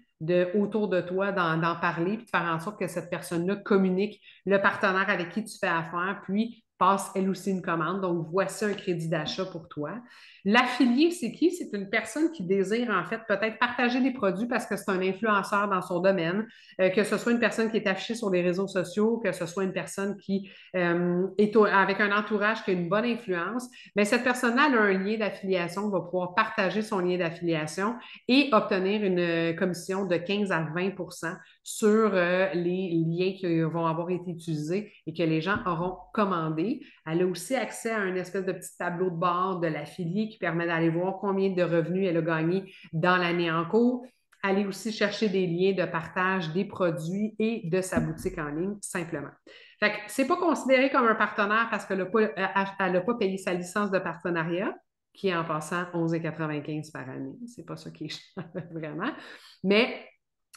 autour de toi d'en parler, puis de faire en sorte que cette personne-là communique le partenaire avec qui tu fais affaire, puis passe elle aussi une commande. Donc, voici un crédit d'achat pour toi. L'affilié, c'est qui? C'est une personne qui désire en fait peut-être partager des produits parce que c'est un influenceur dans son domaine, que ce soit une personne qui est affichée sur les réseaux sociaux, que ce soit une personne qui est avec un entourage qui a une bonne influence. Mais cette personne-là elle a un lien d'affiliation, va pouvoir partager son lien d'affiliation et obtenir une commission de 15 à 20 sur les liens qui vont avoir été utilisés et que les gens auront commandé. Elle a aussi accès à un espèce de petit tableau de bord de l'affilié qui permet d'aller voir combien de revenus elle a gagné dans l'année en cours. Aller aussi chercher des liens de partage des produits et de sa boutique en ligne, simplement. Fait que c'est pas considéré comme un partenaire parce qu'elle n'a pas payé sa licence de partenariat, qui est en passant 11,95 par année. C'est pas ça qui est cher, vraiment. Mais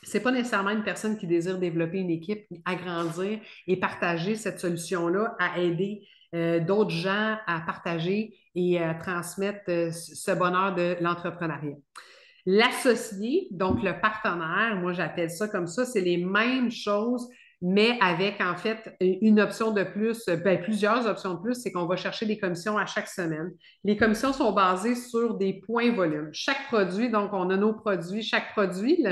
c'est pas nécessairement une personne qui désire développer une équipe, agrandir et partager cette solution-là à aider d'autres gens à partager et à transmettre ce bonheur de l'entrepreneuriat. L'associé, donc le partenaire, moi j'appelle ça comme ça, c'est les mêmes choses, mais avec en fait une option de plus, plusieurs options de plus, c'est qu'on va chercher des commissions à chaque semaine. Les commissions sont basées sur des points volume. Chaque produit, donc on a nos produits, chaque produit,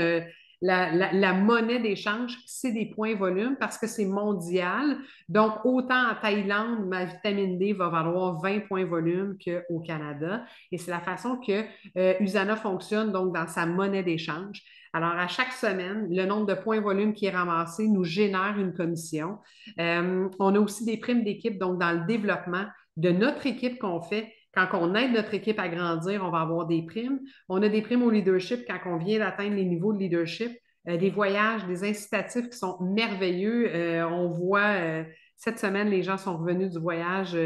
la monnaie d'échange, c'est des points volume parce que c'est mondial. Donc, autant en Thaïlande, ma vitamine D va valoir 20 points volume qu'au Canada. Et c'est la façon que Usana fonctionne donc dans sa monnaie d'échange. Alors, à chaque semaine, le nombre de points volume qui est ramassé nous génère une commission. On a aussi des primes d'équipe, donc dans le développement de notre équipe qu'on fait. Quand on aide notre équipe à grandir, on va avoir des primes. On a des primes au leadership quand on vient d'atteindre les niveaux de leadership. Des voyages, des incitatifs qui sont merveilleux. On voit cette semaine, les gens sont revenus du voyage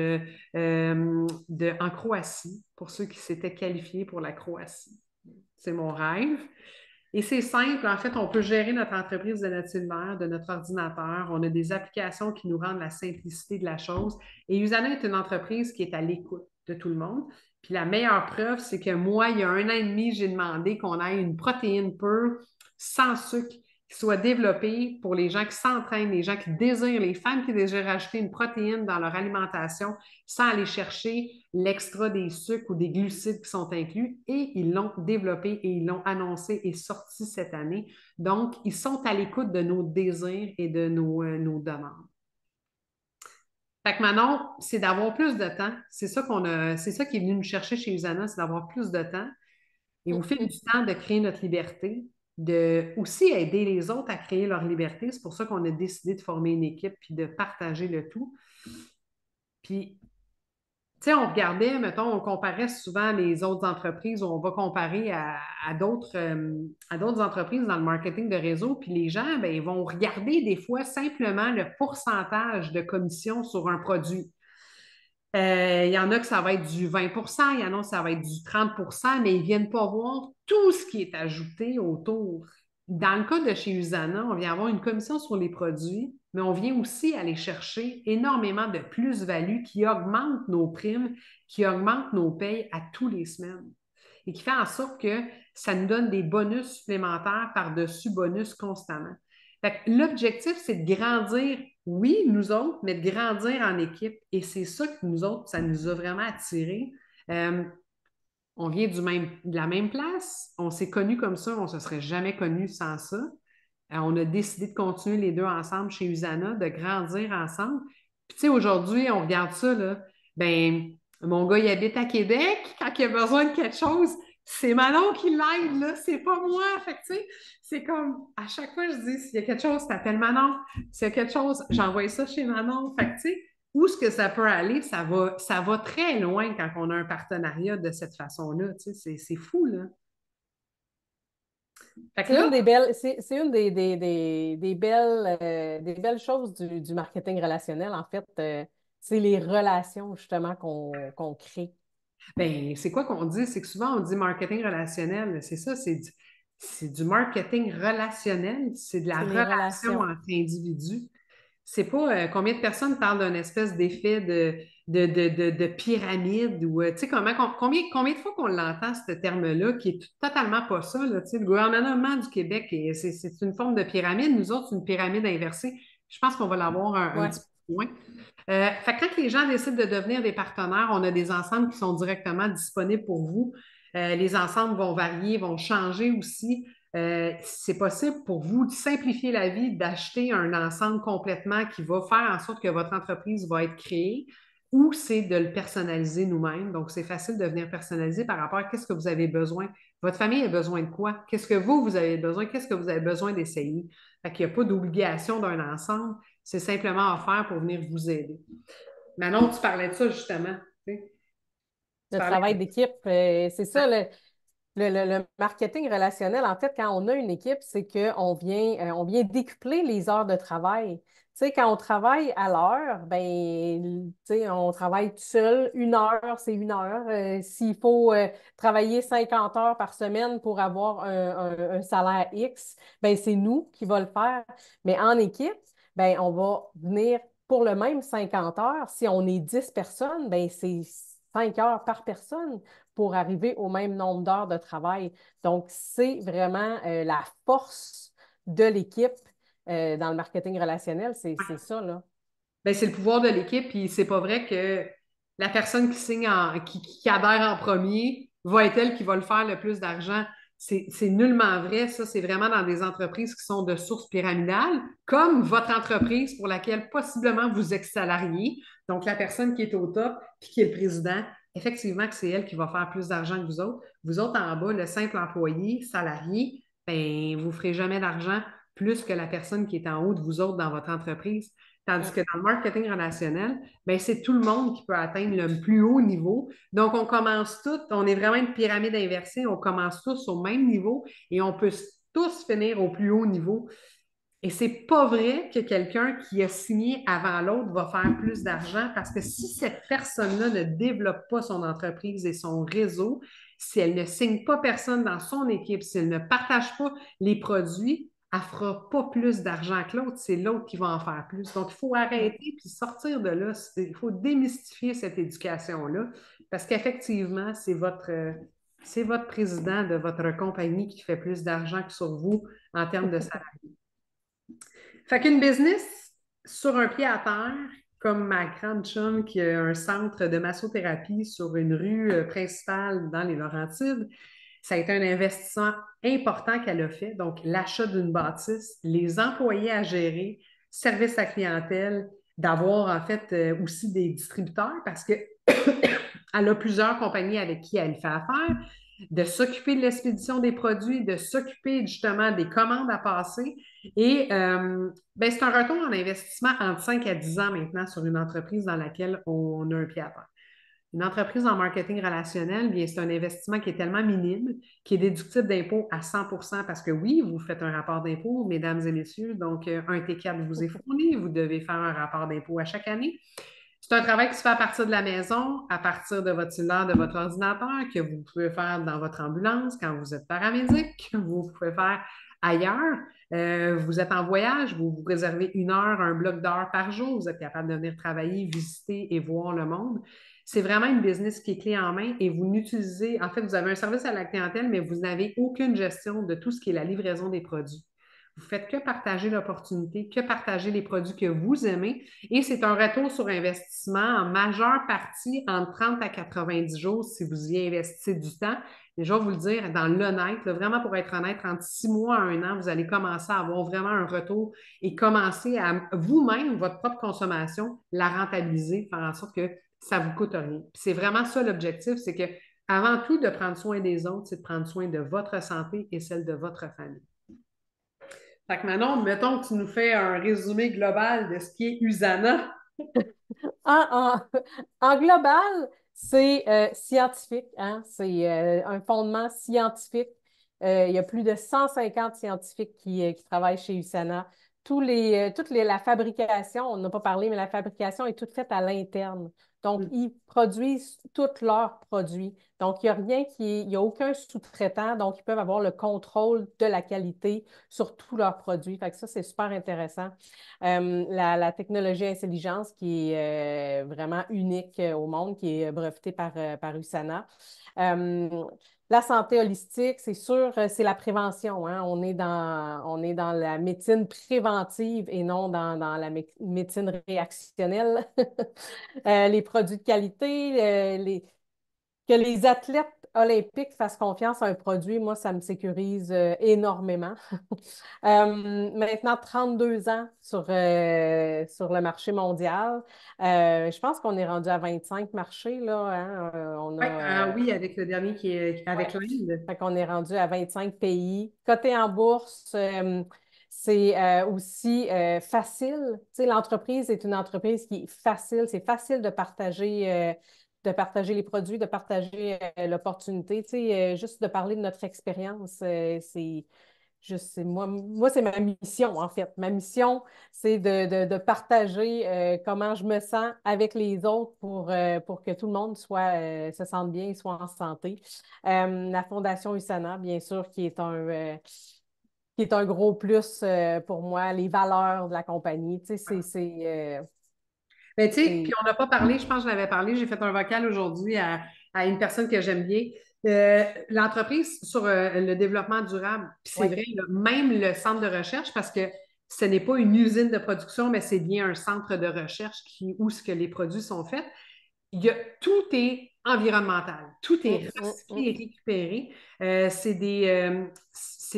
en Croatie, pour ceux qui s'étaient qualifiés pour la Croatie. C'est mon rêve. Et c'est simple, en fait, on peut gérer notre entreprise de notre cellulaire, de notre ordinateur. On a des applications qui nous rendent la simplicité de la chose. Et Usana est une entreprise qui est à l'écoute de tout le monde. Puis la meilleure preuve, c'est que moi, il y a 1 an et demi, j'ai demandé qu'on ait une protéine pure, sans sucre, qui soit développée pour les gens qui s'entraînent, les gens qui désirent, les femmes qui désirent ajouter une protéine dans leur alimentation sans aller chercher l'extra des sucres ou des glucides qui sont inclus. Et ils l'ont développé et ils l'ont annoncé et sorti cette année. Donc, ils sont à l'écoute de nos désirs et de nos demandes. Fait que Manon, c'est d'avoir plus de temps. C'est ça c'est ça qui est venu nous chercher chez Usana, c'est d'avoir plus de temps. Et au fil du temps, de créer notre liberté, de aussi aider les autres à créer leur liberté. C'est pour ça qu'on a décidé de former une équipe puis de partager le tout. Puis, tu sais, on regardait, mettons, on comparait souvent les autres entreprises, on va comparer à d'autres entreprises dans le marketing de réseau, puis les gens, ben, ils vont regarder des fois simplement le pourcentage de commission sur un produit. Il y en a que ça va être du 20 il y en a que ça va être du 30 mais ils ne viennent pas voir tout ce qui est ajouté autour. Dans le cas de chez Usana, on vient avoir une commission sur les produits, mais on vient aussi aller chercher énormément de plus-value qui augmente nos primes, qui augmente nos payes à tous les semaines et qui fait en sorte que ça nous donne des bonus supplémentaires par-dessus bonus constamment. L'objectif, c'est de grandir, oui, nous autres, mais de grandir en équipe. Et c'est ça que nous autres, ça nous a vraiment attirés. On vient de la même place, on s'est connus comme ça, on ne se serait jamais connus sans ça. On a décidé de continuer les deux ensemble chez Usana, de grandir ensemble. Puis, tu sais, aujourd'hui, on regarde ça, là, ben, mon gars, il habite à Québec. Quand il a besoin de quelque chose, c'est Manon qui l'aide, là, c'est pas moi. Fait que, tu sais, c'est comme, à chaque fois, je dis, s'il y a quelque chose, t'appelles Manon. S'il y a quelque chose, j'envoie ça chez Manon. Fait que, tu sais, où est-ce que ça peut aller? Ça va très loin quand on a un partenariat de cette façon-là. Tu sais, c'est fou, là. Fait que C'est là, une des belles, c'est une des belles choses du marketing relationnel, en fait. C'est les relations, justement, qu'on crée. ben, c'est quoi qu'on dit? C'est que souvent, on dit marketing relationnel. C'est ça, c'est du marketing relationnel. C'est de la C'est les relation relations. entre individus. c'est pas combien de personnes parlent d'un espèce d'effet de pyramide ou tu sais combien de fois qu'on l'entend ce terme-là qui est totalement pas ça là, tu sais, le gouvernement du Québec c'est une forme de pyramide, nous autres c'est une pyramide inversée. Je pense qu'on va l'avoir un Ouais. petit peu moins. Fait que quand les gens décident de devenir des partenaires, on a des ensembles qui sont directement disponibles pour vous. Les ensembles vont varier, vont changer aussi. C'est possible pour vous de simplifier la vie, d'acheter un ensemble complètement qui va faire en sorte que votre entreprise va être créée, ou c'est de le personnaliser nous-mêmes. Donc, c'est facile de venir personnaliser par rapport à qu'est-ce que vous avez besoin. Votre famille a besoin de quoi? Qu'est-ce que vous avez besoin? Qu'est-ce que vous avez besoin d'essayer? Fait qu'il n'y a pas d'obligation d'un ensemble. C'est simplement offert pour venir vous aider. Manon, tu parlais de ça justement. Tu sais. Tu Le parlais travail de... d'équipe, c'est ça, le marketing relationnel. En fait, quand on a une équipe, c'est on vient décupler les heures de travail. Tu sais, quand on travaille à l'heure, ben, tu sais, on travaille tout seul. Une heure, c'est une heure. S'il faut travailler 50 heures par semaine pour avoir un salaire X, ben, c'est nous qui va le faire. Mais en équipe, ben, on va venir pour le même 50 heures. Si on est 10 personnes, ben, c'est 5 heures par personne pour arriver au même nombre d'heures de travail. Donc, c'est vraiment la force de l'équipe dans le marketing relationnel, c'est ça, là. Ben, c'est le pouvoir de l'équipe, puis c'est pas vrai que la personne qui signe qui adhère en premier va être elle qui va le faire le plus d'argent. C'est nullement vrai. Ça, c'est vraiment dans des entreprises qui sont de source pyramidale, comme votre entreprise pour laquelle possiblement vous êtes salarié. Donc, la personne qui est au top puis qui est le président, effectivement, que c'est elle qui va faire plus d'argent que vous autres. Vous autres en bas, le simple employé, salarié, ben, vous ne ferez jamais d'argent plus que la personne qui est en haut de vous autres dans votre entreprise. Tandis que dans le marketing relationnel, ben, c'est tout le monde qui peut atteindre le plus haut niveau. Donc, on commence tous, on est vraiment une pyramide inversée, on commence tous au même niveau et on peut tous finir au plus haut niveau. Et c'est pas vrai que quelqu'un qui a signé avant l'autre va faire plus d'argent parce que si cette personne-là ne développe pas son entreprise et son réseau, si elle ne signe pas personne dans son équipe, si elle ne partage pas les produits, elle ne fera pas plus d'argent que l'autre. C'est l'autre qui va en faire plus. Donc, il faut arrêter puis sortir de là. Il faut démystifier cette éducation-là parce qu'effectivement, c'est votre président de votre compagnie qui fait plus d'argent que sur vous en termes de salaire. Fait qu'une business sur un pied à terre, comme ma grande chum qui a un centre de massothérapie sur une rue principale dans les Laurentides, ça a été un investissement important qu'elle a fait. Donc, l'achat d'une bâtisse, les employés à gérer, service à clientèle, d'avoir en fait aussi des distributeurs parce que elle a plusieurs compagnies avec qui elle fait affaire, de s'occuper de l'expédition des produits, de s'occuper justement des commandes à passer. Et ben, c'est un retour en investissement entre 5 à 10 ans maintenant sur une entreprise dans laquelle on a un pied à terre. Une entreprise en marketing relationnel, bien, c'est un investissement qui est tellement minime, qui est déductible d'impôt à 100 parce que oui, vous faites un rapport d'impôt, mesdames et messieurs, donc un T4 vous est fourni, vous devez faire un rapport d'impôt à chaque année. C'est un travail qui se fait à partir de la maison, à partir de votre cellulaire, de votre ordinateur, que vous pouvez faire dans votre ambulance quand vous êtes paramédic, que vous pouvez faire ailleurs. Vous êtes en voyage, vous vous réservez une heure, un bloc d'heures par jour, vous êtes capable de venir travailler, visiter et voir le monde. C'est vraiment une business qui est clé en main et vous n'utilisez, en fait, vous avez un service à la clientèle, mais vous n'avez aucune gestion de tout ce qui est la livraison des produits. Vous faites que partager l'opportunité, que partager les produits que vous aimez. Et c'est un retour sur investissement en majeure partie entre 30 à 90 jours si vous y investissez du temps. Mais je vais vous le dire, dans l'honnête, vraiment pour être honnête, entre 6 mois à un an, vous allez commencer à avoir vraiment un retour et commencer à vous-même, votre propre consommation, la rentabiliser, faire en sorte que ça ne vous coûte rien. C'est vraiment ça l'objectif, c'est que avant tout, de prendre soin des autres, c'est de prendre soin de votre santé et celle de votre famille. Fait que Manon, mettons que tu nous fais un résumé global de ce qui est Usana. En, en- En global, c'est scientifique, hein? C'est un fondement scientifique. Il y a plus de 150 scientifiques qui travaillent chez USANA. la fabrication, on n'a pas parlé, mais la fabrication est toute faite à l'interne. Donc, ils produisent tous leurs produits. Donc, il n'y a aucun sous-traitant. Donc, ils peuvent avoir le contrôle de la qualité sur tous leurs produits. Fait que ça, c'est super intéressant. La technologie intelligence qui est vraiment unique au monde, qui est brevetée par USANA. La santé holistique, c'est sûr, c'est la prévention, hein. On est dans la médecine préventive et non dans la médecine réactionnelle. Les produits de qualité, que les athlètes olympiques fassent confiance à un produit, moi, ça me sécurise énormément. Maintenant, 32 ans sur le marché mondial. Je pense qu'on est rendu à 25 marchés, là, hein. Ouais, oui, avec le dernier qui est avec Ouais. l'Inde. Fait qu'on est rendu à 25 pays. Coté en bourse, c'est aussi facile. Tu sais, l'entreprise est une entreprise qui est facile. C'est facile de partager les produits, de partager l'opportunité. Tu sais, juste de parler de notre expérience, moi, c'est ma mission, en fait. Ma mission, c'est de partager comment je me sens avec les autres pour que tout le monde se sente bien et soit en santé. La Fondation USANA, bien sûr, qui est un gros plus pour moi, les valeurs de la compagnie. Tu sais, Mais tu sais, puis c'est- on n'a pas parlé, je pense que je l'avais parlé, j'ai fait un vocal aujourd'hui à une personne que j'aime bien. L'entreprise sur le développement durable, puis c'est ouais. vrai, là, même le centre de recherche, parce que ce n'est pas une usine de production, mais c'est bien un centre de recherche où ce que les produits sont faits. Tout est environnemental, tout est recyclé et récupéré. C'est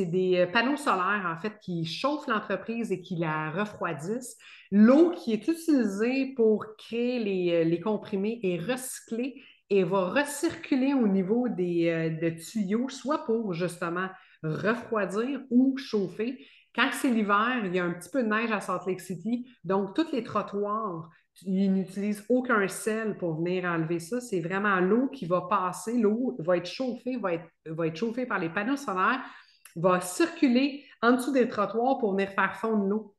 des panneaux solaires, en fait, qui chauffent l'entreprise et qui la refroidissent. L'eau qui est utilisée pour créer les comprimés est recyclée et va recirculer au niveau de tuyaux, soit pour justement refroidir ou chauffer. Quand c'est l'hiver, il y a un petit peu de neige à Salt Lake City, donc tous les trottoirs ils n'utilisent aucun sel pour venir enlever ça. C'est vraiment l'eau qui va passer. L'eau va être chauffée, va être chauffée par les panneaux solaires, va circuler en dessous des trottoirs pour venir faire fondre l'eau.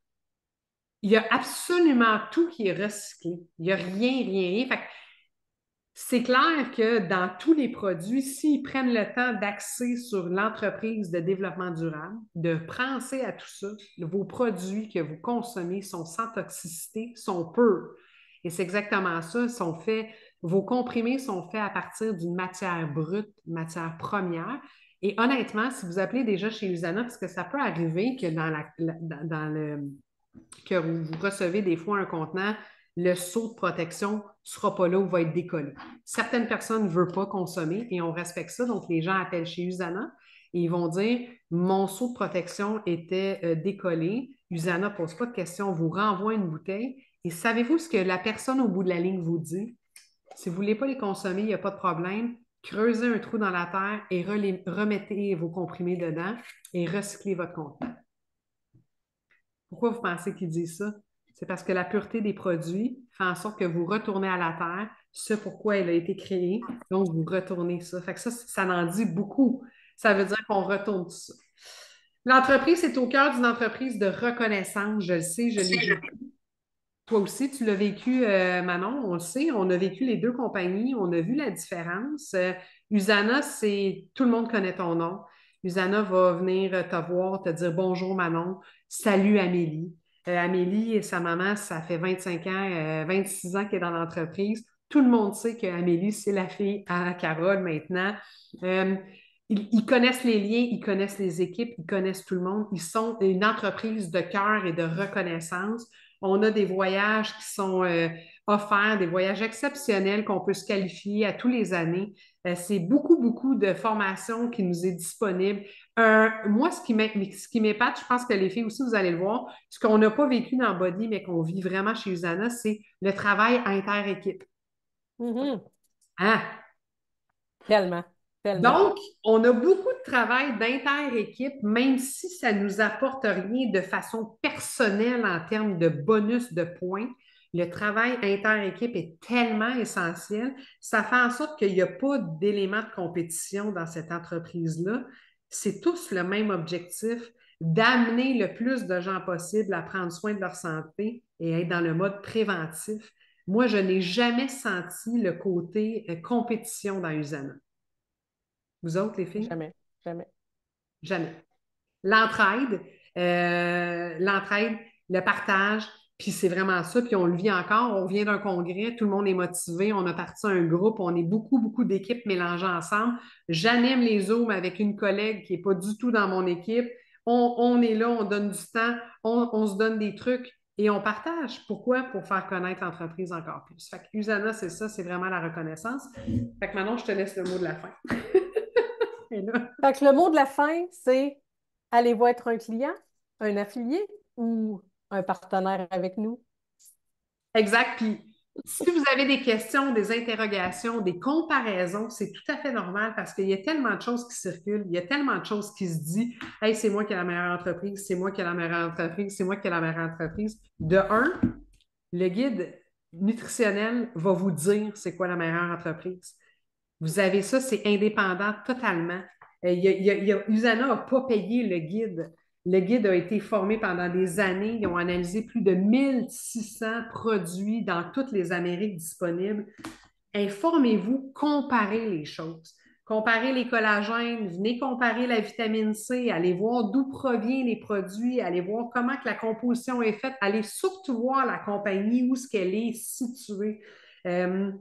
Il y a absolument tout qui est recyclé. Il n'y a rien, rien, rien. Fait que c'est clair que dans tous les produits, s'ils prennent le temps d'axer sur l'entreprise de développement durable, de penser à tout ça, vos produits que vous consommez sont sans toxicité, sont purs. Et c'est exactement ça, vos comprimés sont faits à partir d'une matière brute, matière première. Et honnêtement, si vous appelez déjà chez Usana, parce que ça peut arriver que dans le que vous recevez des fois un contenant, le seau de protection ne sera pas là ou va être décollé. Certaines personnes ne veulent pas consommer et on respecte ça. Donc, les gens appellent chez Usana et ils vont dire mon seau de protection était décollé. Usana ne pose pas de questions, vous renvoie une bouteille. Et savez-vous ce que la personne au bout de la ligne vous dit? Si vous ne voulez pas les consommer, il n'y a pas de problème. Creusez un trou dans la terre et remettez vos comprimés dedans et recyclez votre contenant. Pourquoi vous pensez qu'ils disent ça? C'est parce que la pureté des produits fait en sorte que vous retournez à la terre ce pourquoi elle a été créée. Donc, vous retournez ça. Fait que ça en dit beaucoup. Ça veut dire qu'on retourne tout ça. L'entreprise est au cœur d'une entreprise de reconnaissance. Je le sais, je l'ai vécu. Toi aussi, tu l'as vécu, Manon, on le sait. On a vécu les deux compagnies. On a vu la différence. Usana, c'est tout le monde connaît ton nom. Usana va venir te voir, te dire bonjour, Manon. Salut, Amélie. Amélie et sa maman, ça fait 25 ans, 26 ans qu'elle est dans l'entreprise. Tout le monde sait qu'Amélie, c'est la fille à Carole maintenant. Euh, ils connaissent les liens, ils connaissent les équipes, ils connaissent tout le monde. Ils sont une entreprise de cœur et de reconnaissance. On a des voyages qui sont offerts, des voyages exceptionnels qu'on peut se qualifier à tous les années. C'est beaucoup, beaucoup de formation qui nous est disponible. Moi, ce qui m'épate, je pense que les filles aussi, vous allez le voir, ce qu'on n'a pas vécu dans Body, mais qu'on vit vraiment chez Usana, c'est le travail inter-équipe. Mhm. Hein? Tellement, tellement. Donc, on a beaucoup de travail d'inter-équipe, même si ça ne nous apporte rien de façon personnelle en termes de bonus de points. Le travail inter-équipe est tellement essentiel. Ça fait en sorte qu'il n'y a pas d'élément de compétition dans cette entreprise-là. C'est tous le même objectif. d'amener le plus de gens possible à prendre soin de leur santé et être dans le mode préventif. Moi, je n'ai jamais senti le côté compétition dans Usana. Vous autres, les filles? Jamais, jamais. Jamais. L'entraide, l'entraide, le partage, puis c'est vraiment ça, puis on le vit encore. On vient d'un congrès, tout le monde est motivé, on a parti un groupe, on est beaucoup, beaucoup d'équipes mélangées ensemble. J'anime les Zooms avec une collègue qui n'est pas du tout dans mon équipe. On est là, on donne du temps, on se donne des trucs et on partage. Pourquoi? Pour faire connaître l'entreprise encore plus. Fait que Usana, c'est ça, c'est vraiment la reconnaissance. Fait que maintenant, je te laisse le mot de la fin. Et là, Fait que le mot de la fin, c'est allez-vous être un client, un affilié ou un partenaire avec nous? exact. Puis, si vous avez des questions, des interrogations, des comparaisons, c'est tout à fait normal parce qu'il y a tellement de choses qui circulent, il y a tellement de choses qui se disent. Hey, c'est moi qui ai la meilleure entreprise, c'est moi qui ai la meilleure entreprise, c'est moi qui ai la meilleure entreprise. De un, le guide nutritionnel va vous dire c'est quoi la meilleure entreprise. Vous avez ça, c'est indépendant totalement. Usana n'a pas payé le guide. Le guide a été formé pendant des années. Ils ont analysé plus de 1600 produits dans toutes les Amériques disponibles. Informez-vous, comparez les choses. Comparez les collagènes, venez comparer la vitamine C, allez voir d'où proviennent les produits, allez voir comment que la composition est faite, allez surtout voir la compagnie, où est-ce qu'elle est située. Euh,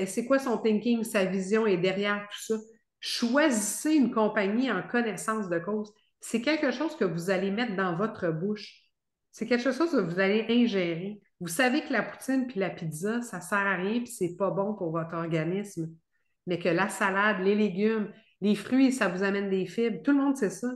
c'est quoi son thinking, sa vision est derrière tout ça. Choisissez une compagnie en connaissance de cause. C'est quelque chose que vous allez mettre dans votre bouche. C'est quelque chose que vous allez ingérer. Vous savez que la poutine puis la pizza, ça ne sert à rien puis c'est pas bon pour votre organisme. Mais que la salade, les légumes, les fruits, ça vous amène des fibres. Tout le monde sait ça.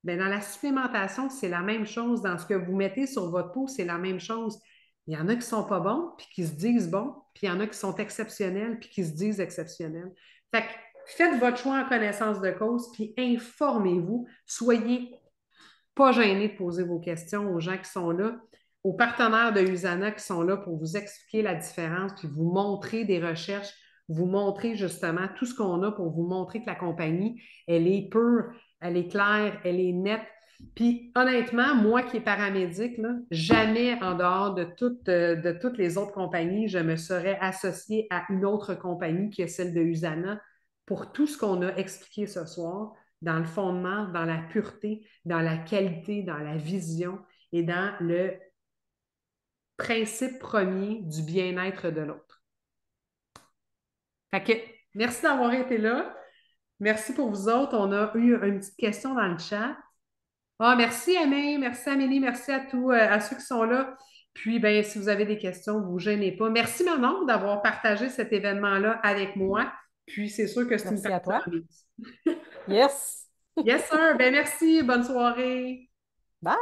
Mais dans la supplémentation, c'est la même chose. Dans ce que vous mettez sur votre peau, c'est la même chose. Il y en a qui ne sont pas bons, puis qui se disent bons, puis il y en a qui sont exceptionnels, puis qui se disent exceptionnels. Fait que faites votre choix en connaissance de cause, puis informez-vous. Soyez pas gênés de poser vos questions aux gens qui sont là, aux partenaires de Usana qui sont là pour vous expliquer la différence, puis vous montrer des recherches, vous montrer justement tout ce qu'on a pour vous montrer que la compagnie, elle est pure, elle est claire, elle est nette. Puis honnêtement, moi qui est paramédic, là, jamais en dehors de toutes les autres compagnies, je me serais associée à une autre compagnie qui est celle de Usana pour tout ce qu'on a expliqué ce soir dans le fondement, dans la pureté, dans la qualité, dans la vision et dans le principe premier du bien-être de l'autre. Fait que, merci d'avoir été là. Merci pour vous autres. On a eu une petite question dans le chat. Ah, merci Amélie, merci Amélie, merci à tous, à ceux qui sont là. Puis, ben, si vous avez des questions, vous ne vous gênez pas. Merci Manon d'avoir partagé cet événement-là avec moi. Puis, c'est sûr que c'est une Merci à partie toi. en ligne. Yes. Yes, sir. Ben, merci. Bonne soirée. Bye.